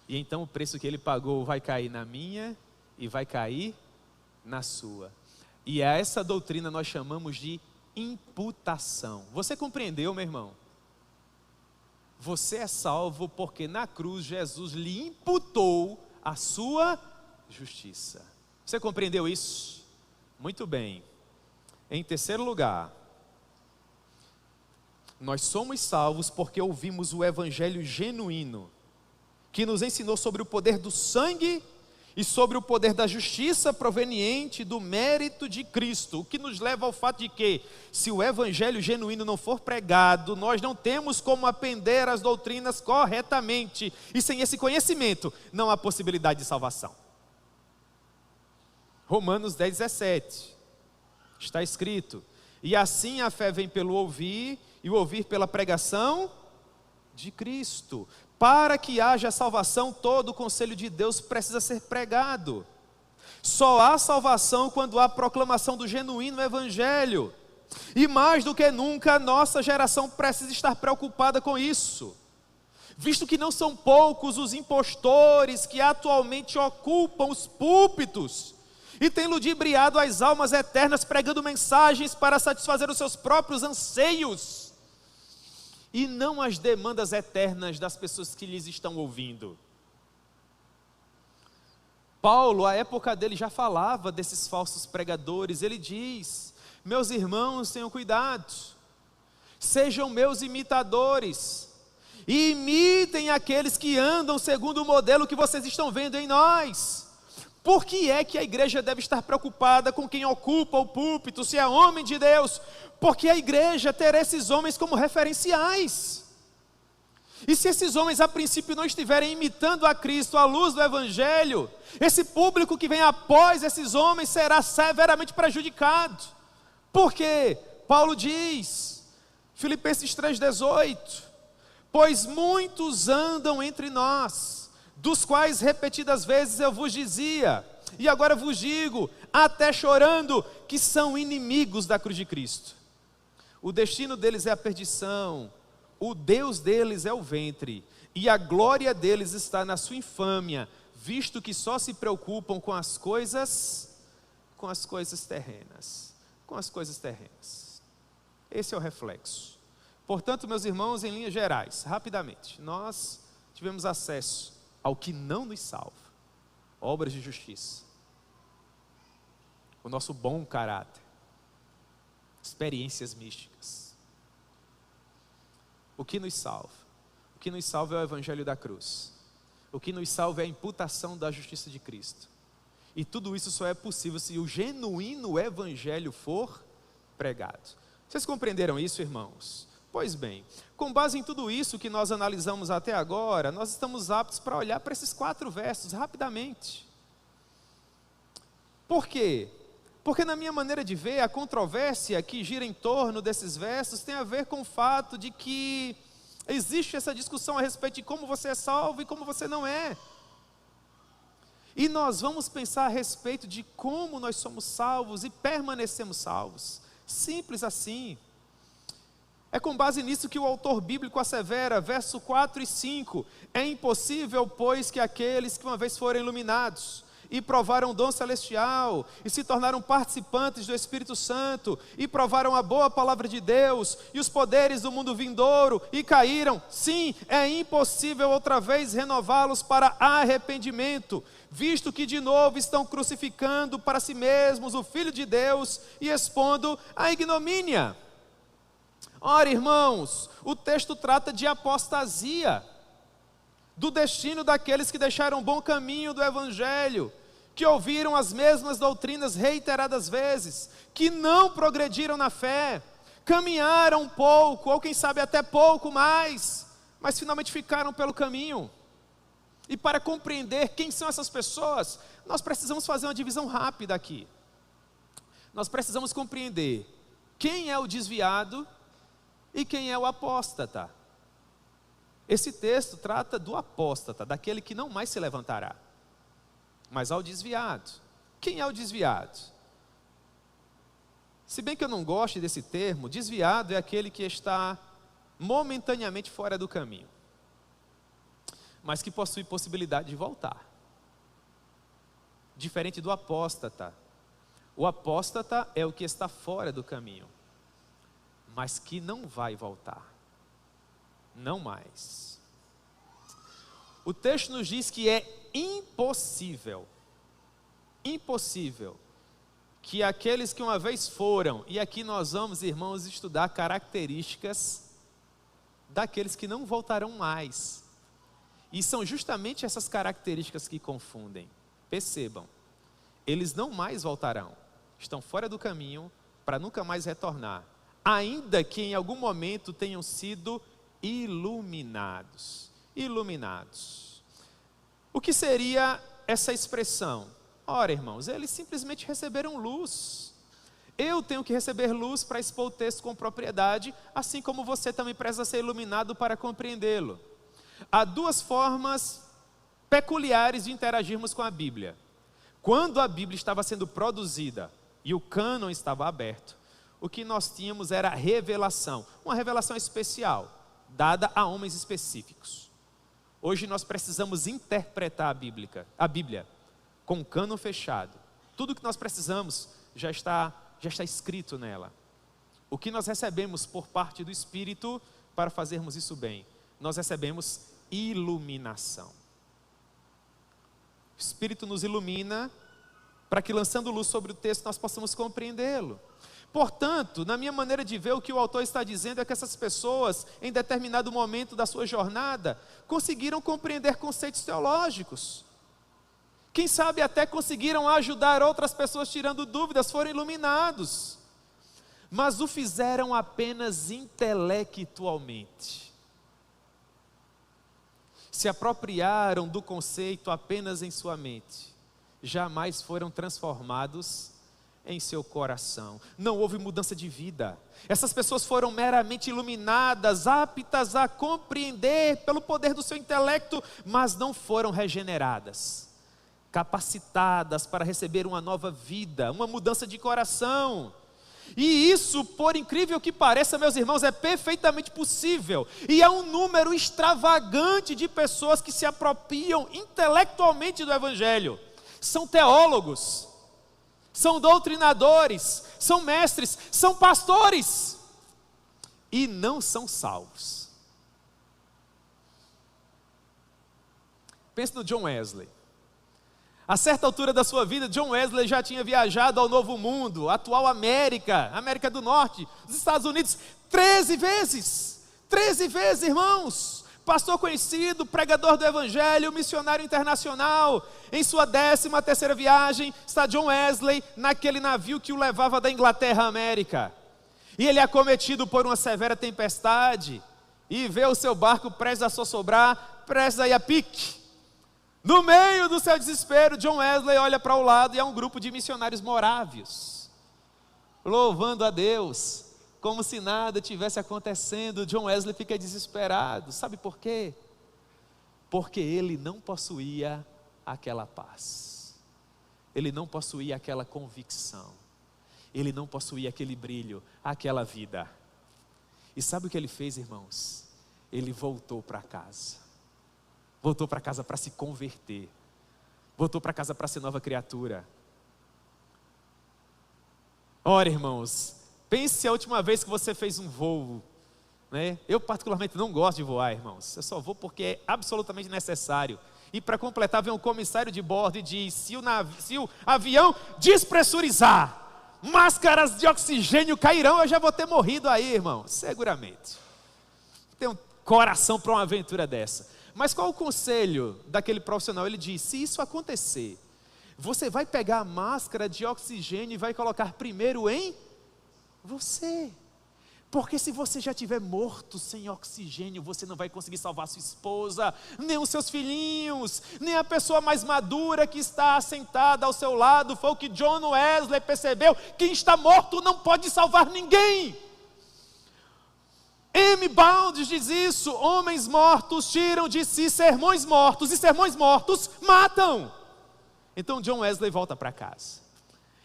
E então o preço que ele pagou vai cair na minha e vai cair na sua. E a essa doutrina nós chamamos de imputação. Você compreendeu, meu irmão? Você é salvo porque na cruz Jesus lhe imputou a sua justiça. Você compreendeu isso? Muito bem. Em terceiro lugar, nós somos salvos porque ouvimos o evangelho genuíno, que nos ensinou sobre o poder do sangue e sobre o poder da justiça proveniente do mérito de Cristo, o que nos leva ao fato de que, se o evangelho genuíno não for pregado, nós não temos como aprender as doutrinas corretamente, e sem esse conhecimento não há possibilidade de salvação. Romanos 10:17 está escrito: e assim a fé vem pelo ouvir, e o ouvir pela pregação de Cristo. Para que haja salvação, todo o conselho de Deus precisa ser pregado. Só há salvação quando há proclamação do genuíno evangelho. E mais do que nunca, a nossa geração precisa estar preocupada com isso, visto que não são poucos os impostores que atualmente ocupam os púlpitos e têm ludibriado as almas eternas pregando mensagens para satisfazer os seus próprios anseios e não as demandas eternas das pessoas que lhes estão ouvindo. Paulo, à época dele, já falava desses falsos pregadores. Ele diz: meus irmãos, tenham cuidado, sejam meus imitadores, e imitem aqueles que andam segundo o modelo que vocês estão vendo em nós, Por que é que a igreja deve estar preocupada com quem ocupa o púlpito, se é homem de Deus? Porque a igreja terá esses homens como referenciais. E se esses homens a princípio não estiverem imitando a Cristo à luz do Evangelho, esse público que vem após esses homens será severamente prejudicado. Por quê? Paulo diz, Filipenses 3,18, pois muitos andam entre nós, dos quais repetidas vezes eu vos dizia, e agora vos digo, até chorando, que são inimigos da cruz de Cristo. O destino deles é a perdição, o Deus deles é o ventre, e a glória deles está na sua infâmia, visto que só se preocupam com as coisas terrenas. Com as coisas terrenas. Esse é o reflexo. Portanto, meus irmãos, em linhas gerais, rapidamente, nós tivemos acesso ao que não nos salva, obras de justiça, o nosso bom caráter, experiências místicas. O que nos salva? O que nos salva é o Evangelho da cruz. O que nos salva é a imputação da justiça de Cristo. E tudo isso só é possível se o genuíno Evangelho for pregado. Vocês compreenderam isso, irmãos? Pois bem, com base em tudo isso que nós analisamos até agora, nós estamos aptos para olhar para esses 4 versos rapidamente. Por quê? Porque na minha maneira de ver, a controvérsia que gira em torno desses versos tem a ver com o fato de que existe essa discussão a respeito de como você é salvo e como você não é. E nós vamos pensar a respeito de como nós somos salvos e permanecemos salvos. Simples assim. É com base nisso que o autor bíblico assevera, verso 4 e 5, é impossível, pois, que aqueles que uma vez foram iluminados, e provaram o dom celestial, e se tornaram participantes do Espírito Santo, e provaram a boa palavra de Deus, e os poderes do mundo vindouro, e caíram, sim, é impossível outra vez renová-los para arrependimento, visto que de novo estão crucificando para si mesmos o Filho de Deus, e expondo a ignomínia. Ora, irmãos, o texto trata de apostasia, do destino daqueles que deixaram o bom caminho do Evangelho, que ouviram as mesmas doutrinas reiteradas vezes, que não progrediram na fé, caminharam um pouco, ou quem sabe até pouco mais, mas finalmente ficaram pelo caminho. E para compreender quem são essas pessoas, nós precisamos fazer uma divisão rápida aqui. Nós precisamos compreender quem é o desviado e quem é o apóstata. Esse texto trata do apóstata, daquele que não mais se levantará. Mas ao desviado. Quem é o desviado? Se bem que eu não goste desse termo, desviado é aquele que está momentaneamente fora do caminho, mas que possui possibilidade de voltar. Diferente do apóstata. O apóstata é o que está fora do caminho, mas que não vai voltar. Não mais. O texto nos diz que é impossível que aqueles que uma vez foram, e aqui nós vamos, irmãos, estudar características daqueles que não voltarão mais. E são justamente essas características que confundem. Percebam, eles não mais voltarão, estão fora do caminho para nunca mais retornar, ainda que em algum momento tenham sido iluminados. Iluminados. O que seria essa expressão? Ora, irmãos, eles simplesmente receberam luz. Eu tenho que receber luz para expor o texto com propriedade, assim como você também precisa ser iluminado para compreendê-lo. Há 2 formas peculiares de interagirmos com a Bíblia. Quando a Bíblia estava sendo produzida e o cânon estava aberto, o que nós tínhamos era revelação, uma revelação especial, dada a homens específicos. Hoje nós precisamos interpretar a Bíblia com o cânon fechado. Tudo que nós precisamos já está escrito nela. O que nós recebemos por parte do Espírito para fazermos isso bem? Nós recebemos iluminação. O Espírito nos ilumina para que, lançando luz sobre o texto, nós possamos compreendê-lo. Portanto, na minha maneira de ver, o que o autor está dizendo é que essas pessoas, em determinado momento da sua jornada, conseguiram compreender conceitos teológicos, Quem sabe até conseguiram ajudar outras pessoas tirando dúvidas, foram iluminados. Mas o fizeram apenas intelectualmente. Se apropriaram do conceito apenas em sua mente. Jamais foram transformados em seu coração. Não houve mudança de vida. Essas pessoas foram meramente iluminadas, aptas a compreender pelo poder do seu intelecto, mas não foram regeneradas, capacitadas para receber uma nova vida, uma mudança de coração. E isso, por incrível que pareça, meus irmãos, é perfeitamente possível. E há um número extravagante de pessoas que se apropriam intelectualmente do Evangelho. São teólogos, são doutrinadores, são mestres, são pastores, e não são salvos. Pense no John Wesley. A certa altura da sua vida, John Wesley já tinha viajado ao Novo Mundo, a atual América, América do Norte, os Estados Unidos, 13 vezes. 13 vezes, irmãos. Pastor conhecido, pregador do Evangelho, missionário internacional. Em sua 13ª viagem, está John Wesley naquele navio que o levava da Inglaterra à América. E ele é acometido por uma severa tempestade, e vê o seu barco prestes a sossobrar, prestes a ir a pique. No meio do seu desespero, John Wesley olha para o lado e é um grupo de missionários morávios, louvando a Deus, como se nada tivesse acontecendo. John Wesley fica desesperado. Sabe por quê? Porque ele não possuía aquela paz, ele não possuía aquela convicção, ele não possuía aquele brilho, aquela vida. E sabe o que ele fez, irmãos? Ele voltou para casa. Voltou para casa para se converter. Voltou para casa para ser nova criatura. Ora, irmãos, pense a última vez que você fez um voo, né? Eu particularmente não gosto de voar, irmãos. Eu só vou porque é absolutamente necessário. E para completar, vem um comissário de bordo e diz: se o avião despressurizar, máscaras de oxigênio cairão, eu já vou ter morrido aí, irmão. Seguramente. Tenho coração para uma aventura dessa. Mas qual o conselho daquele profissional? Ele diz: se isso acontecer, você vai pegar a máscara de oxigênio e vai colocar primeiro em você. Porque se você já estiver morto sem oxigênio, você não vai conseguir salvar sua esposa, nem os seus filhinhos, nem a pessoa mais madura que está sentada ao seu lado. Foi o que John Wesley percebeu: quem está morto não pode salvar ninguém. M. Bounds diz isso: homens mortos tiram de si sermões mortos, e sermões mortos matam. Então John Wesley volta para casa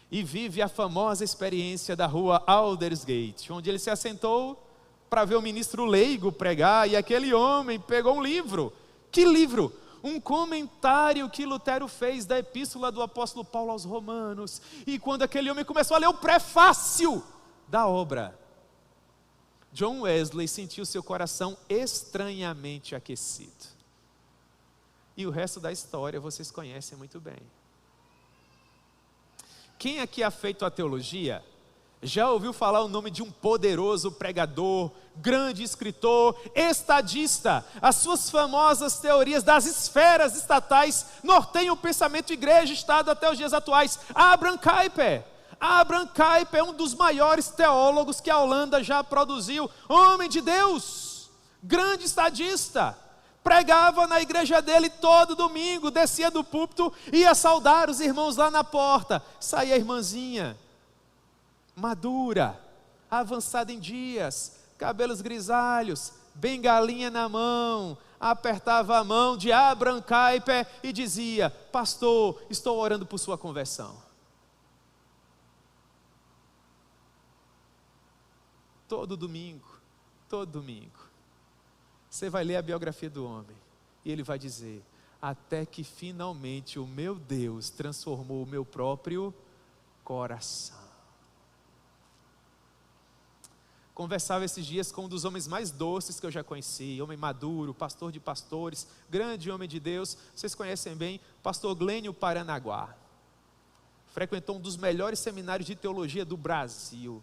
e vive a famosa experiência da rua Aldersgate, onde ele se assentou para ver o ministro leigo pregar, e aquele homem pegou um livro. Que livro? Um comentário que Lutero fez da epístola do apóstolo Paulo aos Romanos. E quando aquele homem começou a ler o prefácio da obra, John Wesley sentiu seu coração estranhamente aquecido. E o resto da história vocês conhecem muito bem. Quem aqui é afeito à teologia já ouviu falar o nome de um poderoso pregador, grande escritor, estadista? As suas famosas teorias das esferas estatais norteiam o pensamento igreja-estado até os dias atuais. Abraham Kuyper. Abraham Kuyper é um dos maiores teólogos que a Holanda já produziu. Homem de Deus, grande estadista, pregava na igreja dele todo domingo, descia do púlpito, ia saudar os irmãos lá na porta. Saía a irmãzinha, madura, avançada em dias, cabelos grisalhos, bengalinha na mão, apertava a mão de Abraham Kuyper e dizia: pastor, estou orando por sua conversão. Todo domingo, você vai ler a biografia do homem, e ele vai dizer: até que finalmente o meu Deus transformou o meu próprio coração. Conversava esses dias com um dos homens mais doces que eu já conheci, homem maduro, pastor de pastores, grande homem de Deus, vocês conhecem bem, pastor Glênio Paranaguá. Frequentou um dos melhores seminários de teologia do Brasil.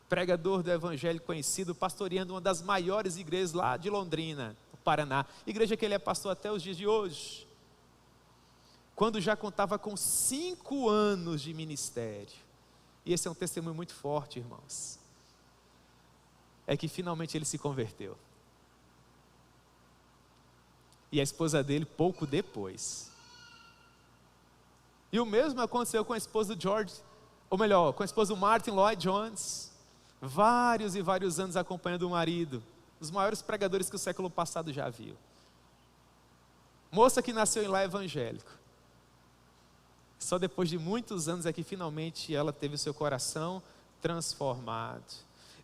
Pregador do evangelho conhecido, pastoreando uma das maiores igrejas lá de Londrina, no Paraná. Igreja que ele é pastor até os dias de hoje. quando já contava com 5 anos de ministério. E esse é um testemunho muito forte, irmãos. É que finalmente ele se converteu. E a esposa dele pouco depois. E o mesmo aconteceu com a esposa do George, ou melhor, com a esposa do Martin Lloyd Jones. Vários e vários anos acompanhando o marido. Os maiores pregadores que o século passado já viu. Moça que nasceu em lar evangélico. Só depois de muitos anos é que finalmente ela teve o seu coração transformado.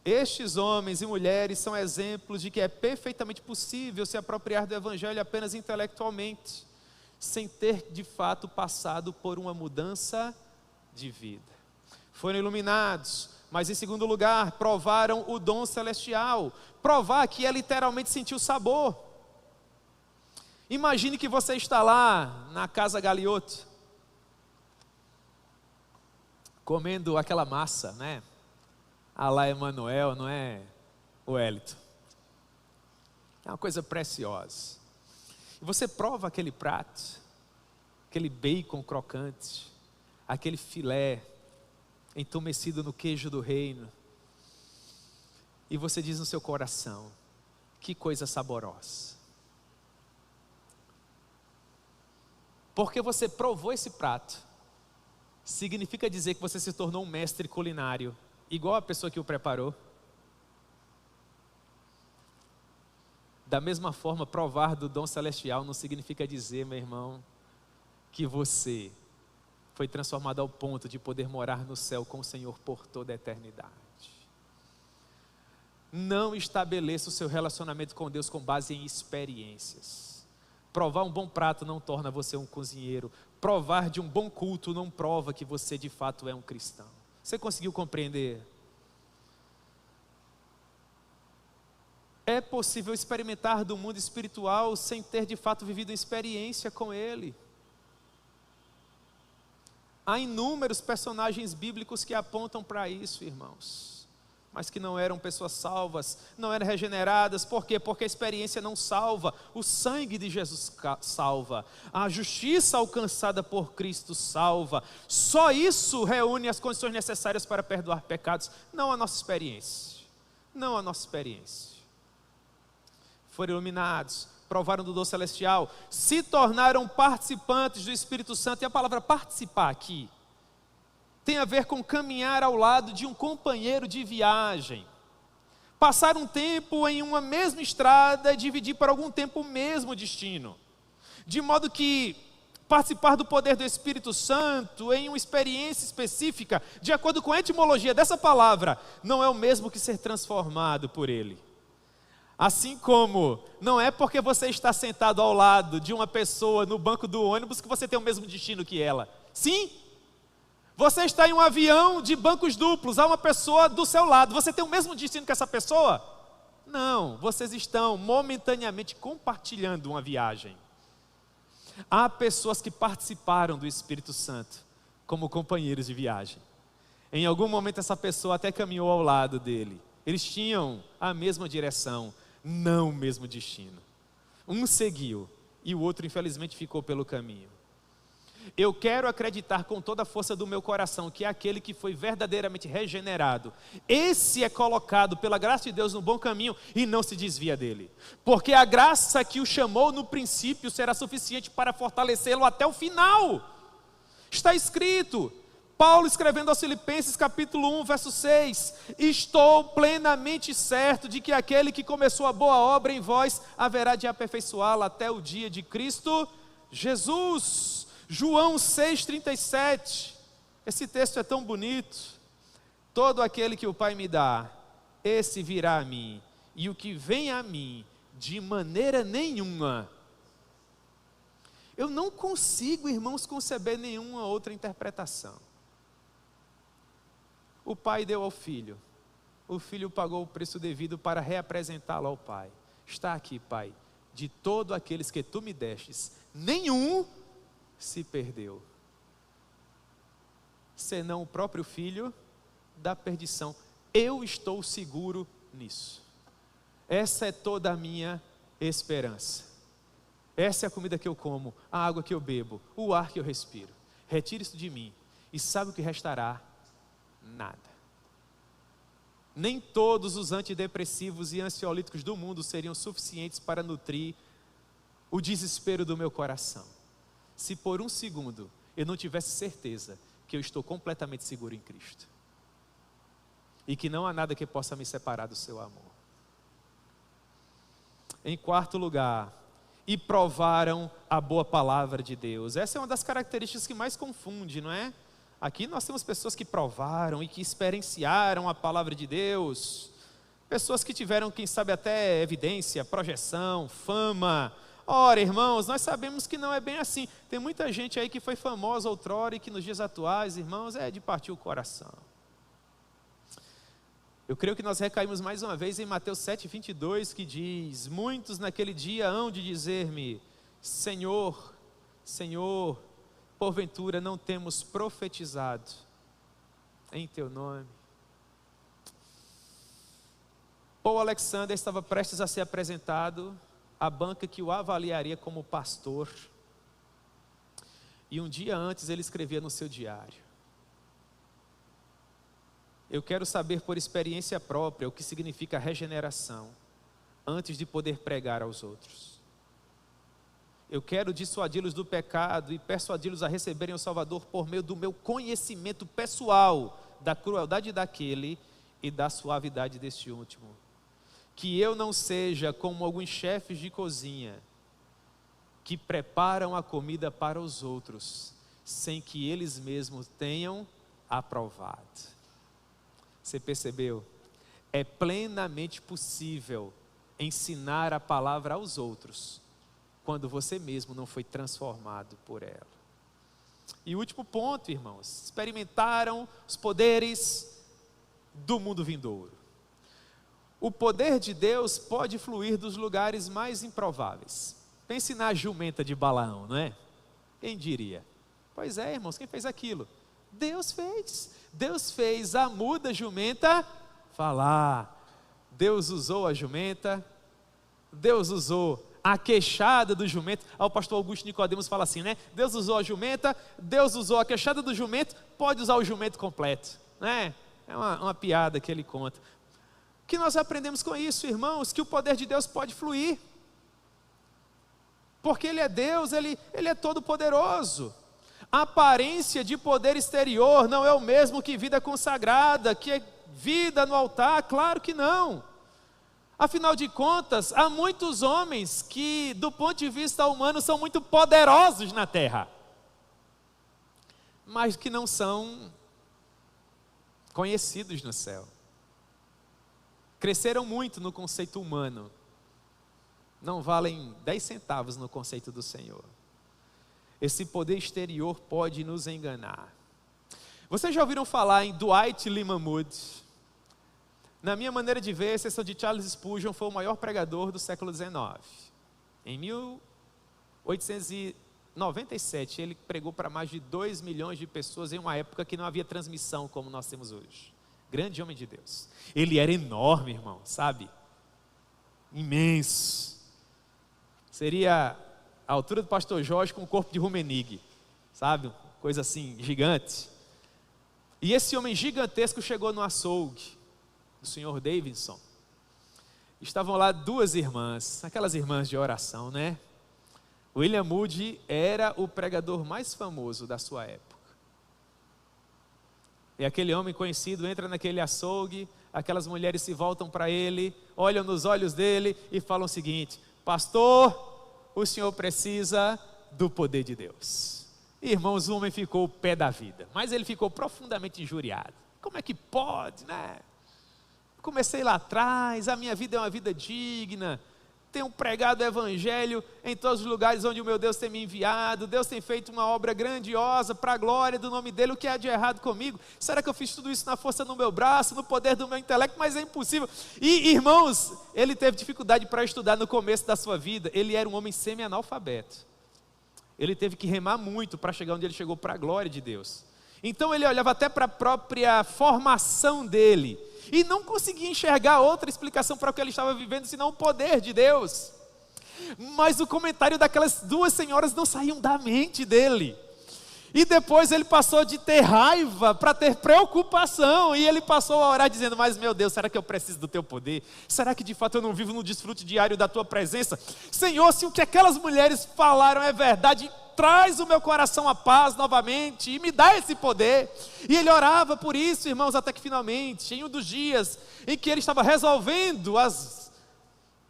Estes homens e mulheres são exemplos de que é perfeitamente possível se apropriar do evangelho apenas intelectualmente, sem ter de fato passado por uma mudança de vida. Foram iluminados, mas em segundo lugar, provaram o dom celestial. Provar aqui é literalmente sentir o sabor. Imagine que você está lá na Casa Gagliotti, comendo aquela massa, né? A lá Emanuel, não é, Wellington? É uma coisa preciosa. E você prova aquele prato, aquele bacon crocante, aquele filé entumecido no queijo do reino. E você diz no seu coração, que coisa saborosa. Porque você provou esse prato, significa dizer que você se tornou um mestre culinário, igual a pessoa que o preparou. Da mesma forma, provar do dom celestial não significa dizer, meu irmão, que você foi transformado ao ponto de poder morar no céu com o Senhor por toda a eternidade. Não estabeleça o seu relacionamento com Deus com base em experiências. Provar um bom prato não torna você um cozinheiro. Provar de um bom culto não prova que você de fato é um cristão. Você conseguiu compreender? É possível experimentar do mundo espiritual sem ter de fato vivido experiência com ele. Há inúmeros personagens bíblicos que apontam para isso, irmãos. Mas que não eram pessoas salvas, não eram regeneradas. Por quê? Porque a experiência não salva. O sangue de Jesus salva. A justiça alcançada por Cristo salva. Só isso reúne as condições necessárias para perdoar pecados. Não a nossa experiência. Não a nossa experiência. Foram iluminados, provaram do dom celestial, se tornaram participantes do Espírito Santo. E a palavra participar aqui tem a ver com caminhar ao lado de um companheiro de viagem. Passar um tempo em uma mesma estrada e dividir por algum tempo o mesmo destino. De modo que participar do poder do Espírito Santo em uma experiência específica, de acordo com a etimologia dessa palavra, não é o mesmo que ser transformado por ele. Assim como não é porque você está sentado ao lado de uma pessoa no banco do ônibus que você tem o mesmo destino que ela. Sim, você está em um avião de bancos duplos, há uma pessoa do seu lado, você tem o mesmo destino que essa pessoa? Não, vocês estão momentaneamente compartilhando uma viagem. Há pessoas que participaram do Espírito Santo como companheiros de viagem. Em algum momento essa pessoa até caminhou ao lado dele. Eles tinham a mesma direção, não o mesmo destino. Um seguiu e o outro infelizmente ficou pelo caminho. Eu quero acreditar com toda a força do meu coração que é aquele que foi verdadeiramente regenerado, esse é colocado pela graça de Deus no bom caminho e não se desvia dele. Porque a graça que o chamou no princípio será suficiente para fortalecê-lo até o final. Está escrito, Paulo escrevendo aos Filipenses capítulo 1, verso 6, estou plenamente certo de que aquele que começou a boa obra em vós haverá de aperfeiçoá-la até o dia de Cristo Jesus. João 6,37, esse texto é tão bonito. Todo aquele que o Pai me dá, esse virá a mim, e o que vem a mim, de maneira nenhuma. Eu não consigo, irmãos, conceber nenhuma outra interpretação. O Pai deu ao Filho, o Filho pagou o preço devido para reapresentá-lo ao Pai. Está aqui, Pai, de todos aqueles que tu me destes, nenhum se perdeu, senão o próprio filho da perdição. Eu estou seguro nisso. Essa é toda a minha esperança. Essa é a comida que eu como, a água que eu bebo, o ar que eu respiro. Retire isso de mim. E sabe o que restará? Nada. Nem todos os antidepressivos e ansiolíticos do mundo seriam suficientes para nutrir o desespero do meu coração, se por um segundo eu não tivesse certeza que eu estou completamente seguro em Cristo e que não há nada que possa me separar do seu amor. Em quarto lugar, e provaram a boa palavra de Deus. Essa é uma das características que mais confunde, não é? Aqui nós temos pessoas que provaram e que experienciaram a palavra de Deus, pessoas que tiveram, quem sabe, até evidência, projeção, fama. Ora, irmãos, nós sabemos que não é bem assim. Tem muita gente aí que foi famosa outrora e que nos dias atuais, irmãos, é de partir o coração. Eu creio que nós recaímos mais uma vez em Mateus 7:22, que diz: muitos naquele dia hão de dizer-me, Senhor, Senhor, porventura não temos profetizado em teu nome. Paul Alexander estava prestes a ser apresentado à banca que o avaliaria como pastor. E um dia antes ele escrevia no seu diário: eu quero saber por experiência própria o que significa regeneração, antes de poder pregar aos outros. Eu quero dissuadi-los do pecado e persuadi-los a receberem o Salvador por meio do meu conhecimento pessoal da crueldade daquele e da suavidade deste último. Que eu não seja como alguns chefes de cozinha que preparam a comida para os outros, sem que eles mesmos tenham aprovado. Você percebeu? É plenamente possível ensinar a palavra aos outros, quando você mesmo não foi transformado por ela. E o último ponto, irmãos: experimentaram os poderes do mundo vindouro. O poder de Deus pode fluir dos lugares mais improváveis. Pense na jumenta de Balaão, não é? Quem diria? Pois é, irmãos, quem fez aquilo? Deus fez. Deus fez a muda jumenta falar. Deus usou a jumenta. Deus usou a queixada do jumento. O pastor Augusto Nicodemos fala assim, né? Deus usou a jumenta, Deus usou a queixada do jumento, pode usar o jumento completo, né? É uma piada que ele conta. O que nós aprendemos com isso, irmãos? Que o poder de Deus pode fluir, porque Ele é Deus, Ele é todo poderoso. A aparência de poder exterior não é o mesmo que vida consagrada, que é vida no altar, claro que não. Afinal de contas, há muitos homens que, do ponto de vista humano, são muito poderosos na terra, mas que não são conhecidos no céu. Cresceram muito no conceito humano, não valem 10 centavos no conceito do Senhor. Esse poder exterior pode nos enganar. Vocês já ouviram falar em Dwight Lyman Moody? Na minha maneira de ver, a exceção de Charles Spurgeon, foi o maior pregador do século XIX. Em 1897, ele pregou para mais de 2 milhões de pessoas em uma época que não havia transmissão como nós temos hoje. Grande homem de Deus. Ele era enorme, irmão, sabe? Imenso. Seria a altura do pastor Jorge com o corpo de Rummenigge, sabe? Coisa assim, gigante. E esse homem gigantesco chegou no açougue, o senhor Davidson. Estavam lá 2 irmãs, aquelas irmãs de oração, né? William Moody era o pregador mais famoso da sua época. E aquele homem conhecido entra naquele açougue, aquelas mulheres se voltam para ele, olham nos olhos dele e falam o seguinte: pastor, o senhor precisa do poder de Deus. Irmãos, o homem ficou o pé da vida, mas ele ficou profundamente injuriado. Como é que pode, né? Comecei lá atrás, a minha vida é uma vida digna, tenho pregado o evangelho em todos os lugares onde o meu Deus tem me enviado, Deus tem feito uma obra grandiosa para a glória do nome dele, o que há de errado comigo? Será que eu fiz tudo isso na força do meu braço, no poder do meu intelecto? Mas é impossível. E irmãos, ele teve dificuldade para estudar no começo da sua vida, ele era um homem semi-analfabeto, ele teve que remar muito para chegar onde ele chegou para a glória de Deus. Então ele olhava até para a própria formação dele, e não conseguia enxergar outra explicação para o que ele estava vivendo, senão o poder de Deus. Mas o comentário daquelas duas senhoras não saíam da mente dele. E depois ele passou de ter raiva para ter preocupação. E ele passou a orar dizendo: mas meu Deus, será que eu preciso do teu poder? Será que de fato eu não vivo no desfrute diário da tua presença? Senhor, se o que aquelas mulheres falaram é verdade, traz o meu coração à paz novamente e me dá esse poder. E ele orava por isso, irmãos, até que finalmente, em um dos dias em que ele estava resolvendo as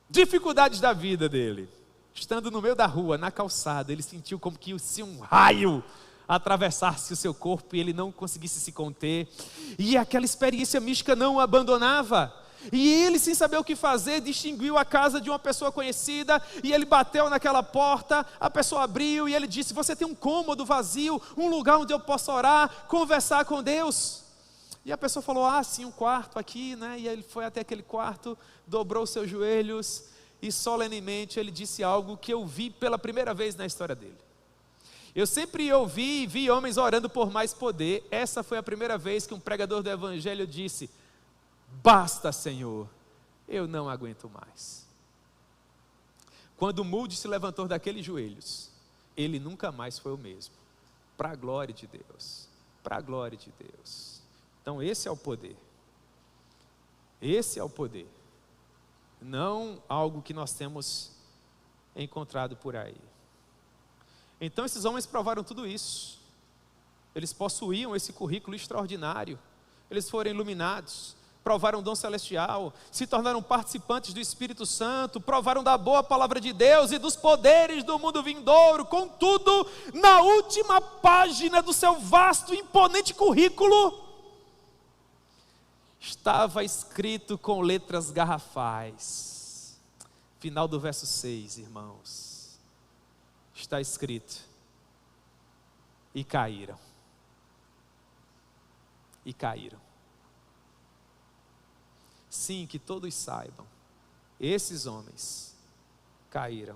dificuldades da vida dele, estando no meio da rua, na calçada, ele sentiu como que se um raio atravessasse o seu corpo e ele não conseguisse se conter, e aquela experiência mística não o abandonava. E ele, sem saber o que fazer, distinguiu a casa de uma pessoa conhecida, e ele bateu naquela porta, a pessoa abriu e ele disse: você tem um cômodo vazio, um lugar onde eu possa orar, conversar com Deus? E a pessoa falou: ah, sim, um quarto aqui, né? E ele foi até aquele quarto, dobrou os seus joelhos e solenemente ele disse algo que eu vi pela primeira vez na história dele. Eu sempre ouvi e vi homens orando por mais poder. Essa foi a primeira vez que um pregador do evangelho disse: basta, Senhor, eu não aguento mais. Quando Moody se levantou daqueles joelhos, ele nunca mais foi o mesmo. Para a glória de Deus, para a glória de Deus. Então esse é o poder. Esse é o poder. Não algo que nós temos encontrado por aí. Então esses homens provaram tudo isso. Eles possuíam esse currículo extraordinário. Eles foram iluminados, provaram o dom celestial, se tornaram participantes do Espírito Santo, provaram da boa palavra de Deus e dos poderes do mundo vindouro. Contudo, na última página do seu vasto e imponente currículo, estava escrito com letras garrafais, final do verso 6, irmãos, está escrito: e caíram. E caíram. Sim, que todos saibam, esses homens caíram,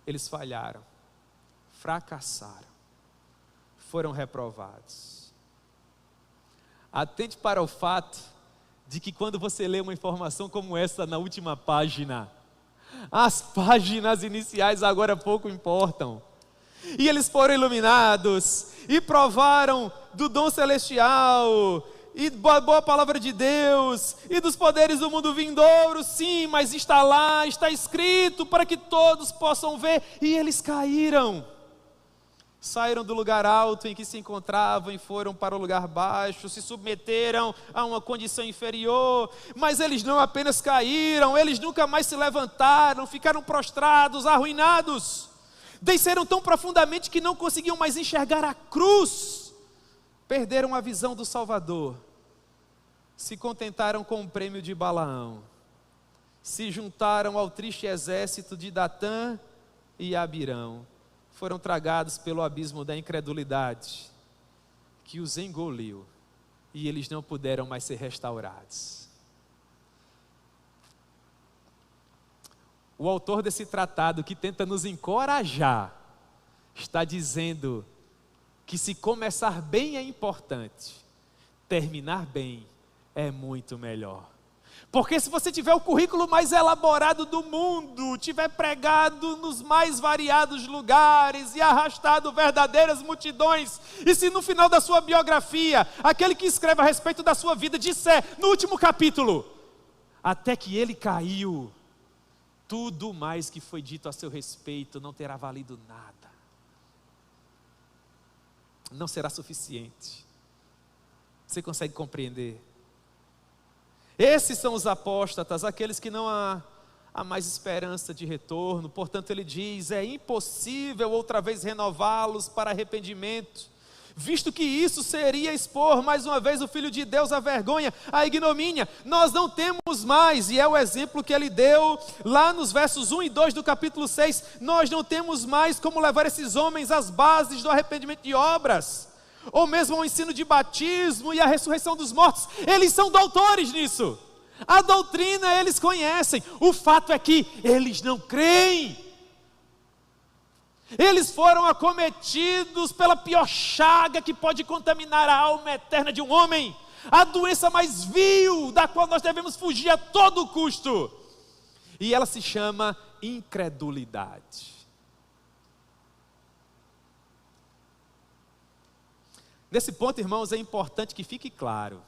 eles falharam, fracassaram, foram reprovados. Atente para o fato de que quando você lê uma informação como essa na última página, as páginas iniciais agora pouco importam. E eles foram iluminados e provaram do dom celestial e da boa palavra de Deus e dos poderes do mundo vindouro. Sim, mas está lá, está escrito para que todos possam ver. E eles caíram. Saíram do lugar alto em que se encontravam e foram para o lugar baixo, se submeteram a uma condição inferior. Mas eles não apenas caíram, eles nunca mais se levantaram, ficaram prostrados, arruinados. Desceram tão profundamente que não conseguiam mais enxergar a cruz. Perderam a visão do Salvador. Se contentaram com o prêmio de Balaão. Se juntaram ao triste exército de Datã e Abirão. Foram tragados pelo abismo da incredulidade, que os engoliu, e eles não puderam mais ser restaurados. O autor desse tratado, que tenta nos encorajar, está dizendo que se começar bem é importante, terminar bem é muito melhor. Porque se você tiver o currículo mais elaborado do mundo, tiver pregado nos mais variados lugares e arrastado verdadeiras multidões, e se no final da sua biografia, aquele que escreve a respeito da sua vida disser no último capítulo: até que ele caiu, tudo mais que foi dito a seu respeito não terá valido nada. Não será suficiente. Você consegue compreender? Esses são os apóstatas, aqueles que não há mais esperança de retorno. Portanto ele diz: é impossível outra vez renová-los para arrependimento, visto que isso seria expor mais uma vez o Filho de Deus à vergonha, à ignomínia. Nós não temos mais, e é o exemplo que ele deu lá nos versos 1 e 2 do capítulo 6, nós não temos mais como levar esses homens às bases do arrependimento de obras, ou mesmo ao ensino de batismo e a ressurreição dos mortos. Eles são doutores nisso, a doutrina eles conhecem, o fato é que eles não creem. Eles foram acometidos pela pior chaga que pode contaminar a alma eterna de um homem, a doença mais vil, da qual nós devemos fugir a todo custo, e ela se chama incredulidade. Nesse ponto, irmãos, é importante que fique claro.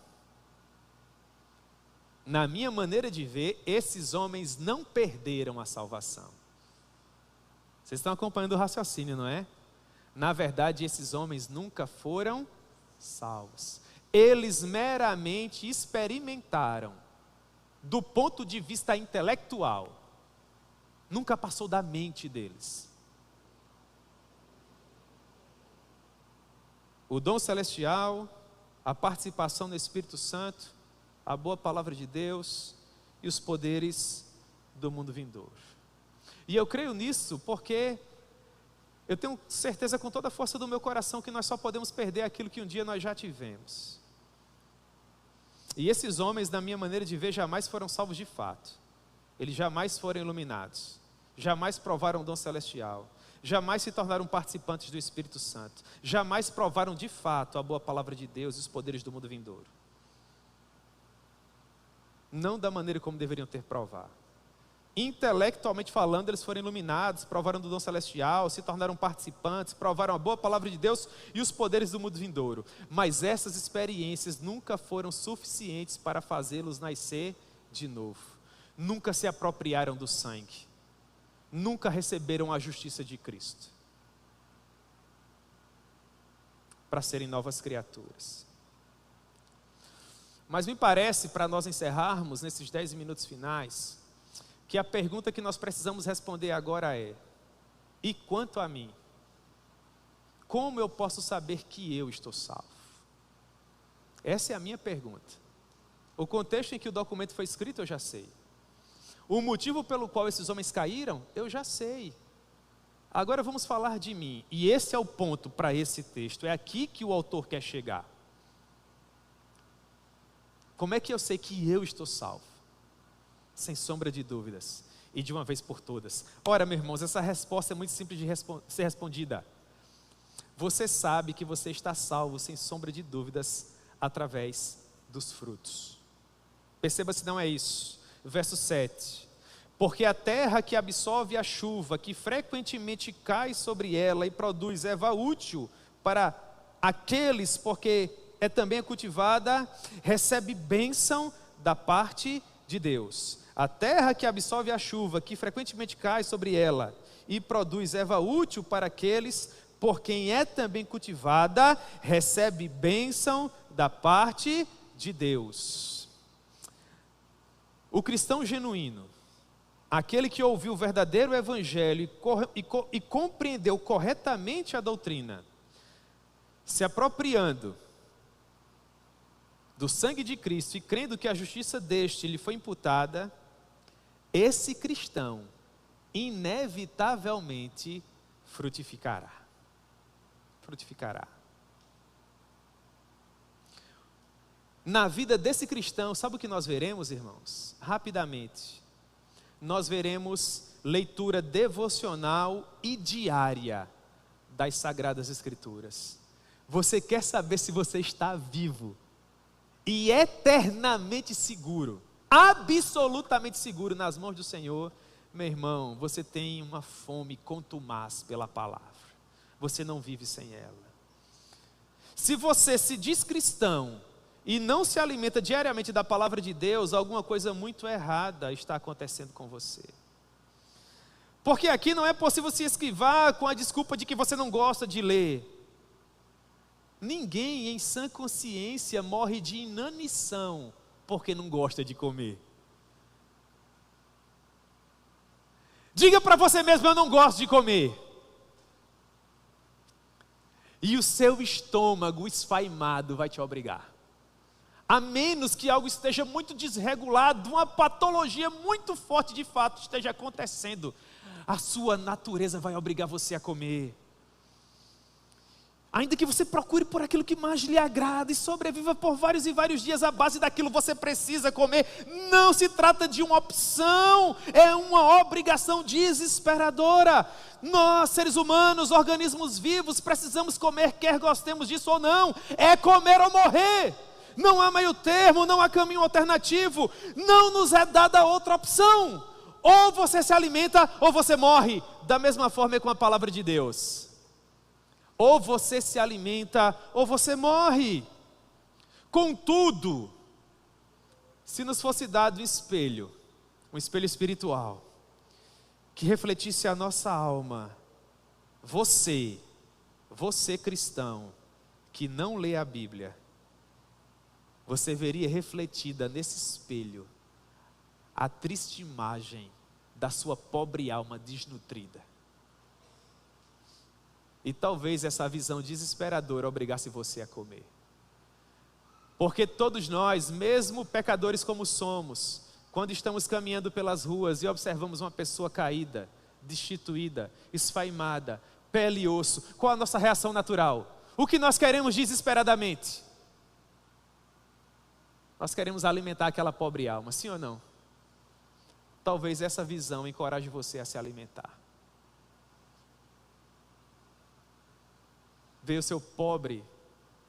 Na minha maneira de ver, esses homens não perderam a salvação. Vocês estão acompanhando o raciocínio, não é? Na verdade, esses homens nunca foram salvos. Eles meramente experimentaram, do ponto de vista intelectual, nunca passou da mente deles. O dom celestial, a participação no Espírito Santo, a boa palavra de Deus e os poderes do mundo vindouro. E eu creio nisso porque eu tenho certeza com toda a força do meu coração que nós só podemos perder aquilo que um dia nós já tivemos. E esses homens, na minha maneira de ver, jamais foram salvos de fato. Eles jamais foram iluminados, jamais provaram o dom celestial, jamais se tornaram participantes do Espírito Santo, jamais provaram de fato a boa palavra de Deus e os poderes do mundo vindouro. Não da maneira como deveriam ter provado. Intelectualmente falando, eles foram iluminados, provaram do dom celestial, se tornaram participantes, provaram a boa palavra de Deus e os poderes do mundo vindouro. Mas essas experiências nunca foram suficientes para fazê-los nascer de novo. Nunca se apropriaram do sangue. Nunca receberam a justiça de Cristo para serem novas criaturas. Mas me parece, para nós encerrarmos nesses 10 minutos finais, que a pergunta que nós precisamos responder agora é: e quanto a mim? Como eu posso saber que eu estou salvo? Essa é a minha pergunta. O contexto em que o documento foi escrito eu já sei. O motivo pelo qual esses homens caíram, eu já sei. Agora vamos falar de mim. E esse é o ponto para esse texto. É aqui que o autor quer chegar. Como é que eu sei que eu estou salvo? Sem sombra de dúvidas. E de uma vez por todas. Ora, meus irmãos, essa resposta é muito simples de ser respondida. Você sabe que você está salvo, sem sombra de dúvidas, através dos frutos. Perceba se não é isso. Verso 7, porque a terra que absorve a chuva, que frequentemente cai sobre ela e produz erva útil para aqueles, porque é também cultivada, recebe bênção da parte de Deus. A terra que absorve a chuva, que frequentemente cai sobre ela e produz erva útil para aqueles, por quem é também cultivada, recebe bênção da parte de Deus. O cristão genuíno, aquele que ouviu o verdadeiro evangelho e compreendeu corretamente a doutrina, se apropriando do sangue de Cristo e crendo que a justiça deste lhe foi imputada, esse cristão inevitavelmente frutificará. Frutificará. Na vida desse cristão, sabe o que nós veremos, irmãos? Rapidamente, nós veremos leitura devocional e diária das Sagradas Escrituras. Você quer saber se você está vivo e eternamente seguro, absolutamente seguro nas mãos do Senhor? Meu irmão, você tem uma fome contumaz pela palavra. Você não vive sem ela. Se você se diz cristão e não se alimenta diariamente da palavra de Deus, alguma coisa muito errada está acontecendo com você. Porque aqui não é possível se esquivar com a desculpa de que você não gosta de ler. Ninguém em sã consciência morre de inanição porque não gosta de comer. Diga para você mesmo: eu não gosto de comer. E o seu estômago esfaimado vai te obrigar. A menos que algo esteja muito desregulado, uma patologia muito forte de fato esteja acontecendo, a sua natureza vai obrigar você a comer. Ainda que você procure por aquilo que mais lhe agrada e sobreviva por vários e vários dias à base daquilo que você precisa comer, não se trata de uma opção, é uma obrigação desesperadora. Nós, seres humanos, organismos vivos, precisamos comer, quer gostemos disso ou não, é comer ou morrer. Não há meio termo, não há caminho alternativo, não nos é dada outra opção. Ou você se alimenta ou você morre. Da mesma forma é com a palavra de Deus. Ou você se alimenta ou você morre. Contudo, se nos fosse dado um espelho espiritual, que refletisse a nossa alma, você cristão, que não lê a Bíblia, você veria refletida nesse espelho a triste imagem da sua pobre alma desnutrida. E talvez essa visão desesperadora obrigasse você a comer. Porque todos nós, mesmo pecadores como somos, quando estamos caminhando pelas ruas e observamos uma pessoa caída, destituída, esfaimada, pele e osso, qual a nossa reação natural? O que nós queremos desesperadamente? Nós queremos alimentar aquela pobre alma, sim ou não? Talvez essa visão encoraje você a se alimentar. Ver o seu pobre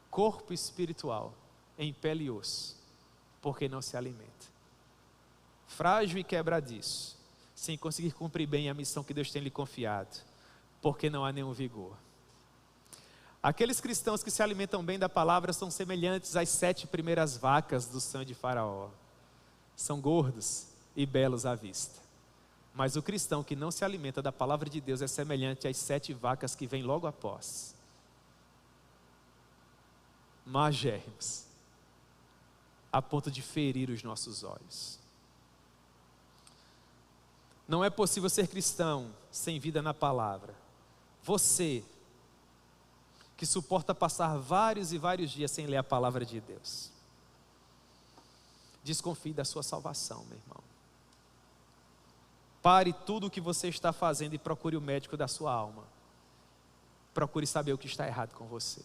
corpo espiritual em pele e osso, porque não se alimenta. Frágil e quebradiço, sem conseguir cumprir bem a missão que Deus tem lhe confiado, porque não há nenhum vigor. Aqueles cristãos que se alimentam bem da palavra são semelhantes às 7 primeiras vacas do sonho de Faraó. São gordos e belos à vista. Mas o cristão que não se alimenta da palavra de Deus é semelhante às 7 vacas que vêm logo após. Magérrimos, a ponto de ferir os nossos olhos. Não é possível ser cristão sem vida na palavra. Você que suporta passar vários e vários dias sem ler a palavra de Deus, desconfie da sua salvação, meu irmão. Pare tudo o que você está fazendo e procure o médico da sua alma. Procure saber o que está errado com você.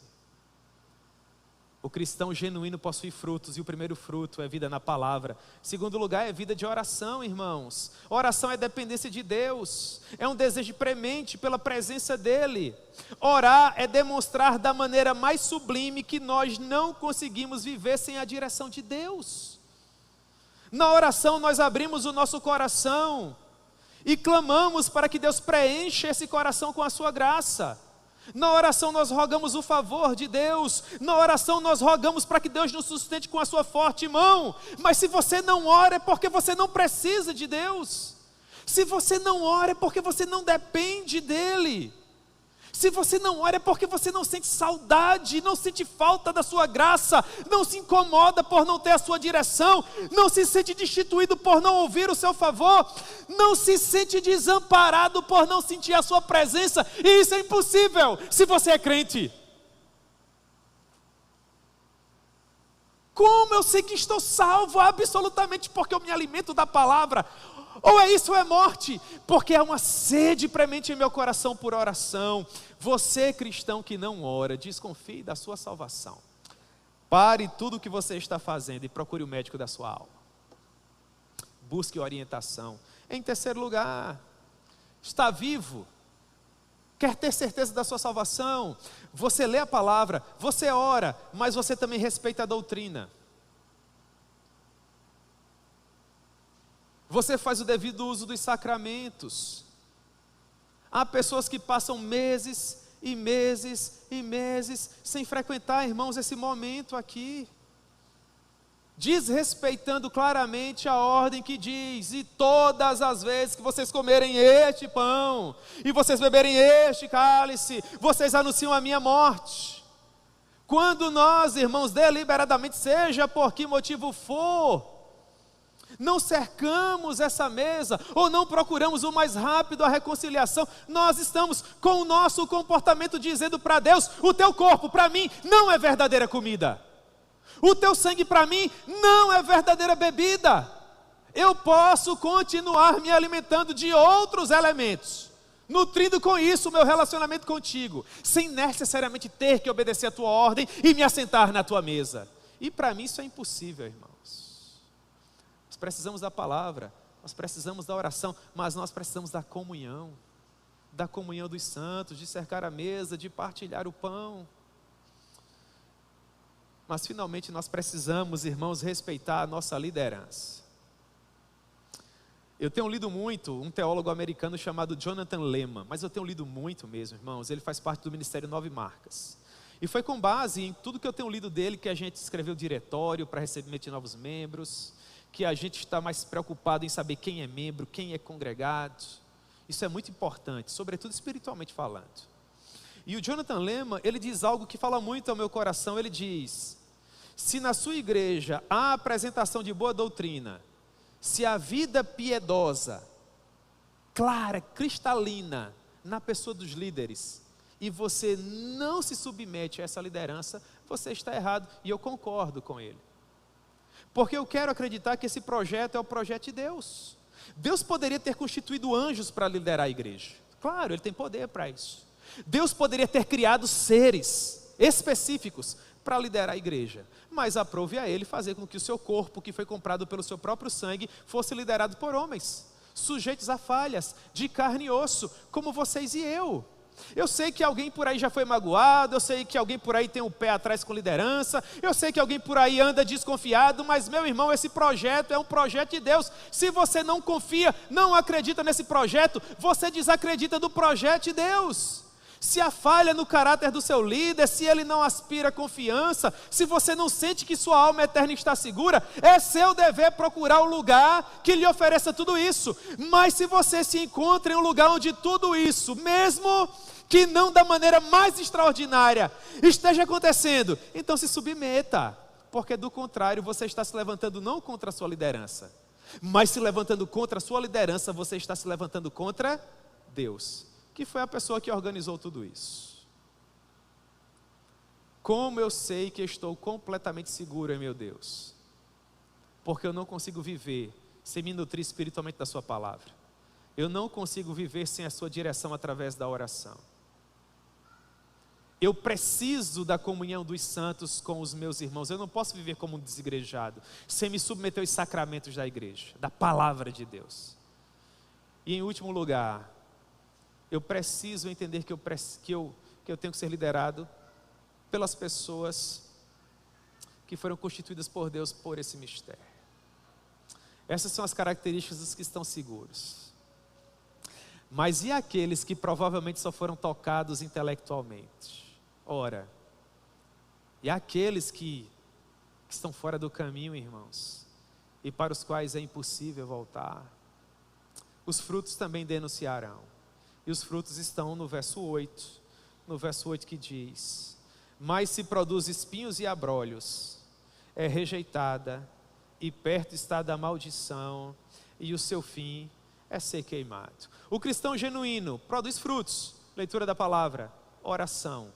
O cristão genuíno possui frutos, e o primeiro fruto é vida na palavra. Segundo lugar é vida de oração, irmãos. Oração é dependência de Deus, é um desejo premente pela presença dEle. Orar é demonstrar da maneira mais sublime que nós não conseguimos viver sem a direção de Deus. Na oração nós abrimos o nosso coração e clamamos para que Deus preencha esse coração com a sua graça. Na oração nós rogamos o favor de Deus. Na oração nós rogamos para que Deus nos sustente com a sua forte mão. Mas se você não ora é porque você não precisa de Deus. Se você não ora é porque você não depende dEle. Se você não ora é porque você não sente saudade, não sente falta da sua graça, não se incomoda por não ter a sua direção, não se sente destituído por não ouvir o seu favor, não se sente desamparado por não sentir a sua presença, e isso é impossível se você é crente. Como eu sei que estou salvo? Absolutamente porque eu me alimento da palavra. Ou é isso ou é morte, porque há uma sede premente em meu coração por oração. Você, cristão que não ora, desconfie da sua salvação. Pare tudo o que você está fazendo e procure o médico da sua alma. Busque orientação. Em terceiro lugar, está vivo, quer ter certeza da sua salvação. Você lê a palavra, você ora, mas você também respeita a doutrina. Você faz o devido uso dos sacramentos. Há pessoas que passam meses e meses e meses sem frequentar, irmãos, esse momento aqui, desrespeitando claramente a ordem que diz: e todas as vezes que vocês comerem este pão e vocês beberem este cálice, vocês anunciam a minha morte. Quando nós, irmãos, deliberadamente, seja por que motivo for, não cercamos essa mesa, ou não procuramos o mais rápido a reconciliação, nós estamos com o nosso comportamento dizendo para Deus: o teu corpo para mim não é verdadeira comida, o teu sangue para mim não é verdadeira bebida. Eu posso continuar me alimentando de outros elementos, nutrindo com isso o meu relacionamento contigo, sem necessariamente ter que obedecer a tua ordem e me assentar na tua mesa. E para mim isso é impossível, irmãos. Nós precisamos da palavra, nós precisamos da oração, mas nós precisamos da comunhão dos santos, de cercar a mesa, de partilhar o pão. Mas finalmente nós precisamos, irmãos, respeitar a nossa liderança. Eu tenho lido muito um teólogo americano chamado Jonathan Leeman, mas eu tenho lido muito mesmo, irmãos. Ele faz parte do Ministério 9 Marcas. E foi com base em tudo que eu tenho lido dele que a gente escreveu o diretório para recebimento de novos membros, que a gente está mais preocupado em saber quem é membro, quem é congregado. Isso é muito importante, sobretudo espiritualmente falando. E o Jonathan Leeman, ele diz algo que fala muito ao meu coração. Ele diz: se na sua igreja há apresentação de boa doutrina, se a vida piedosa, clara, cristalina, na pessoa dos líderes, e você não se submete a essa liderança, você está errado. E eu concordo com ele. Porque eu quero acreditar que esse projeto é o projeto de Deus. Deus poderia ter constituído anjos para liderar a igreja. Claro, Ele tem poder para isso. Deus poderia ter criado seres específicos para liderar a igreja. Mas aprove a Ele fazer com que o seu corpo, que foi comprado pelo seu próprio sangue, fosse liderado por homens, sujeitos a falhas, de carne e osso, como vocês e eu. Eu sei que alguém por aí já foi magoado, eu sei que alguém por aí tem o pé atrás com liderança, eu sei que alguém por aí anda desconfiado, mas meu irmão, esse projeto é um projeto de Deus. Se você não confia, não acredita nesse projeto, você desacredita do projeto de Deus. Se há falha no caráter do seu líder, se ele não aspira confiança, se você não sente que sua alma eterna está segura, é seu dever procurar um lugar que lhe ofereça tudo isso. Mas se você se encontra em um lugar onde tudo isso, mesmo que não da maneira mais extraordinária, esteja acontecendo, então se submeta, porque do contrário você está se levantando não contra a sua liderança, mas se levantando contra a sua liderança, você está se levantando contra Deus, que foi a pessoa que organizou tudo isso. Como eu sei que estou completamente seguro em meu Deus? Porque eu não consigo viver sem me nutrir espiritualmente da sua palavra. Eu não consigo viver sem a sua direção através da oração. Eu preciso da comunhão dos santos com os meus irmãos. Eu não posso viver como um desigrejado, sem me submeter aos sacramentos da igreja, da palavra de Deus. E em último lugar, eu preciso entender que eu tenho que ser liderado pelas pessoas que foram constituídas por Deus por esse mistério. Essas são as características dos que estão seguros. Mas e aqueles que provavelmente só foram tocados intelectualmente? Ora, e aqueles que estão fora do caminho, irmãos, e para os quais é impossível voltar? Os frutos também denunciarão. E os frutos estão no verso 8. No verso 8 que diz: mas se produz espinhos e abrolhos, é rejeitada, e perto está da maldição, e o seu fim é ser queimado. O cristão genuíno produz frutos: leitura da palavra, oração,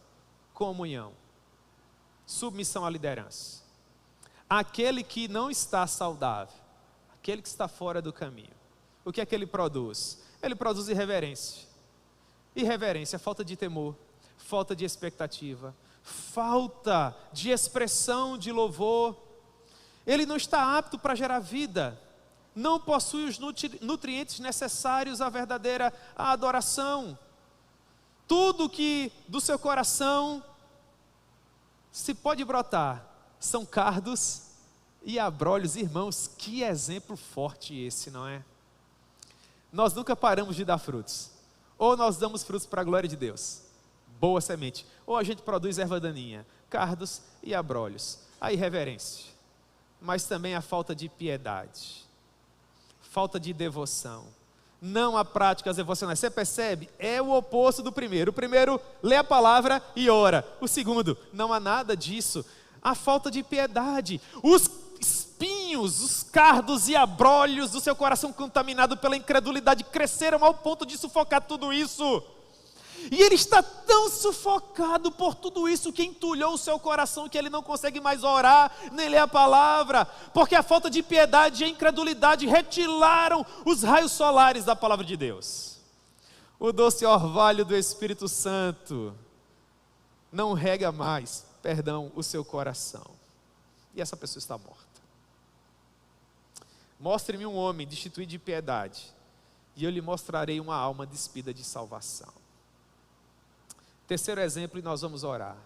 comunhão, submissão à liderança. Aquele que não está saudável, aquele que está fora do caminho, o que é que ele produz? Ele produz irreverência. Irreverência, falta de temor, falta de expectativa, falta de expressão de louvor. Ele não está apto para gerar vida, não possui os nutrientes necessários à verdadeira adoração. Tudo que do seu coração se pode brotar são cardos e abrolhos. Irmãos, que exemplo forte esse, não é? Nós nunca paramos de dar frutos. Ou nós damos frutos para a glória de Deus, boa semente, ou a gente produz erva daninha, cardos e abrolhos. A irreverência, mas também a falta de piedade, falta de devoção, não há práticas devocionais. Você percebe? É o oposto do primeiro. O primeiro lê a palavra e ora. O segundo, não há nada disso. A falta de piedade, os espinhos, os cardos e abrolhos do seu coração contaminado pela incredulidade cresceram ao ponto de sufocar tudo isso. E ele está tão sufocado por tudo isso que entulhou o seu coração que ele não consegue mais orar, nem ler a palavra, porque a falta de piedade e a incredulidade retilaram os raios solares da palavra de Deus. O doce orvalho do Espírito Santo não rega mais, o seu coração. E essa pessoa está morta. Mostre-me um homem destituído de piedade, e eu lhe mostrarei uma alma despida de salvação. Terceiro exemplo, e nós vamos orar.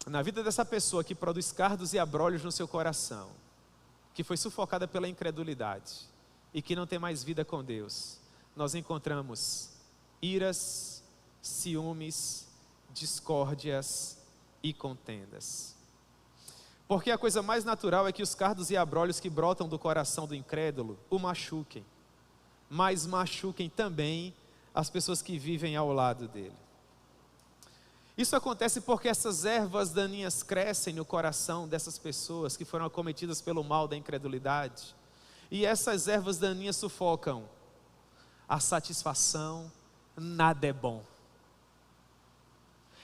Na vida dessa pessoa que produz cardos e abrolhos no seu coração, que foi sufocada pela incredulidade, e que não tem mais vida com Deus, nós encontramos iras, ciúmes, discórdias e contendas. Porque a coisa mais natural é que os cardos e abrolhos que brotam do coração do incrédulo o machuquem, mas machuquem também as pessoas que vivem ao lado dele. Isso acontece porque essas ervas daninhas crescem no coração dessas pessoas que foram acometidas pelo mal da incredulidade. E essas ervas daninhas sufocam a satisfação, nada é bom.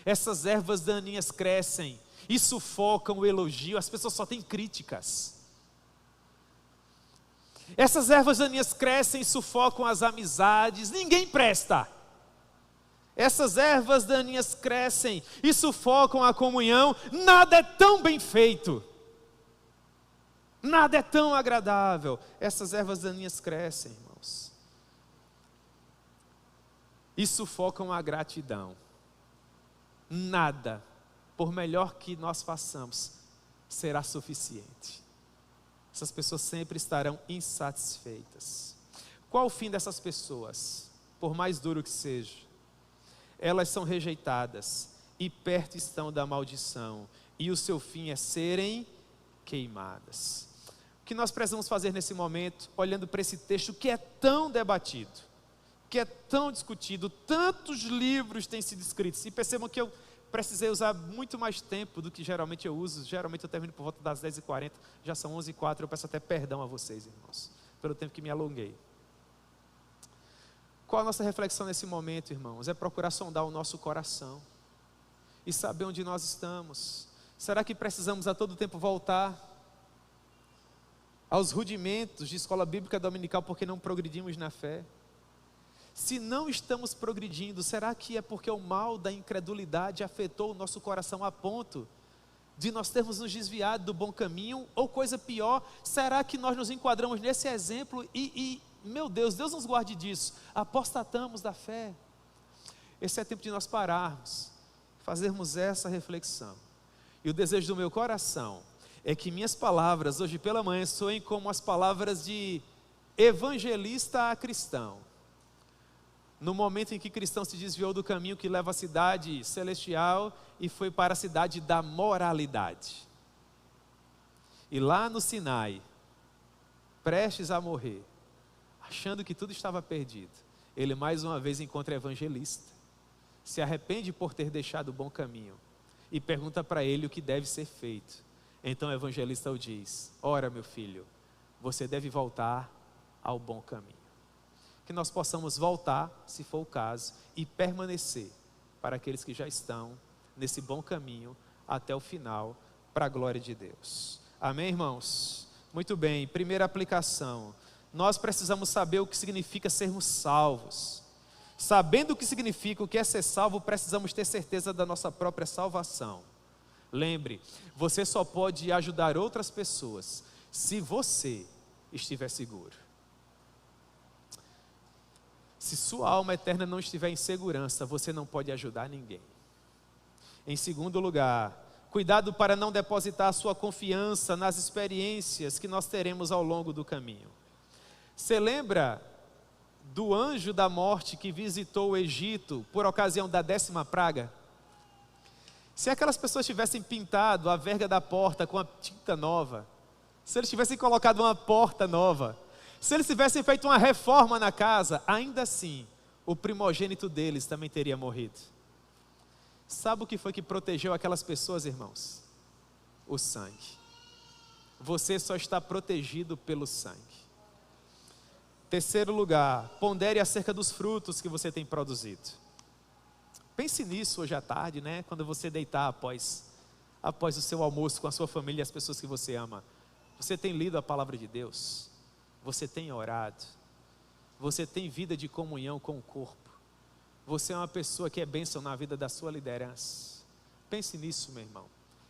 Essas ervas daninhas crescem e sufocam o elogio, as pessoas só têm críticas. Essas ervas daninhas crescem e sufocam as amizades, ninguém presta. Essas ervas daninhas crescem e sufocam a comunhão, nada é tão bem feito. Nada é tão agradável. Essas ervas daninhas crescem, irmãos, e sufocam a gratidão. Nada, por melhor que nós façamos, será suficiente. Essas pessoas sempre estarão insatisfeitas. Qual o fim dessas pessoas? Por mais duro que seja, elas são rejeitadas e perto estão da maldição, e o seu fim é serem queimadas. O que nós precisamos fazer nesse momento, olhando para esse texto que é tão debatido, que é tão discutido, tantos livros têm sido escritos, e percebam que eu precisei usar muito mais tempo do que geralmente eu uso. Geralmente eu termino por volta das 10h40, já são 11h04, eu peço até perdão a vocês, irmãos, pelo tempo que me alonguei. Qual a nossa reflexão nesse momento, irmãos? É procurar sondar o nosso coração e saber onde nós estamos. Será que precisamos a todo tempo voltar aos rudimentos de escola bíblica dominical porque não progredimos na fé? Se não estamos progredindo, será que é porque o mal da incredulidade afetou o nosso coração a ponto de nós termos nos desviado do bom caminho? Ou coisa pior, será que nós nos enquadramos nesse exemplo meu Deus, Deus nos guarde disso, apostatamos da fé? Esse é tempo de nós pararmos, fazermos essa reflexão. E o desejo do meu coração é que minhas palavras hoje pela manhã soem como as palavras de evangelista a cristão. No momento em que cristão se desviou do caminho que leva à cidade celestial e foi para a cidade da moralidade. E lá no Sinai, prestes a morrer, achando que tudo estava perdido, ele mais uma vez encontra o evangelista, se arrepende por ter deixado o bom caminho e pergunta para ele o que deve ser feito. Então o evangelista o diz: ora, meu filho, você deve voltar ao bom caminho. Que nós possamos voltar, se for o caso, e permanecer para aqueles que já estão nesse bom caminho até o final, para a glória de Deus. Amém, irmãos? Muito bem, primeira aplicação. Nós precisamos saber o que significa sermos salvos. Sabendo o que significa, o que é ser salvo, precisamos ter certeza da nossa própria salvação. Lembre, você só pode ajudar outras pessoas se você estiver seguro. Se sua alma eterna não estiver em segurança, você não pode ajudar ninguém. Em segundo lugar, cuidado para não depositar a sua confiança nas experiências que nós teremos ao longo do caminho. Você lembra do anjo da morte que visitou o Egito por ocasião da 10ª praga? Se aquelas pessoas tivessem pintado a verga da porta com a tinta nova, se eles tivessem colocado uma porta nova, se eles tivessem feito uma reforma na casa, ainda assim, o primogênito deles também teria morrido. Sabe o que foi que protegeu aquelas pessoas, irmãos? O sangue. Você só está protegido pelo sangue. Terceiro lugar, pondere acerca dos frutos que você tem produzido. Pense nisso hoje à tarde, né? Quando você deitar após o seu almoço com a sua família e as pessoas que você ama. Você tem lido a palavra de Deus? Você tem orado? Você tem vida de comunhão com o corpo? Você é uma pessoa que é bênção na vida da sua liderança? Pense nisso, meu irmão,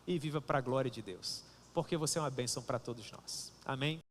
e viva para a glória de Deus, porque você é uma bênção para todos nós. Amém?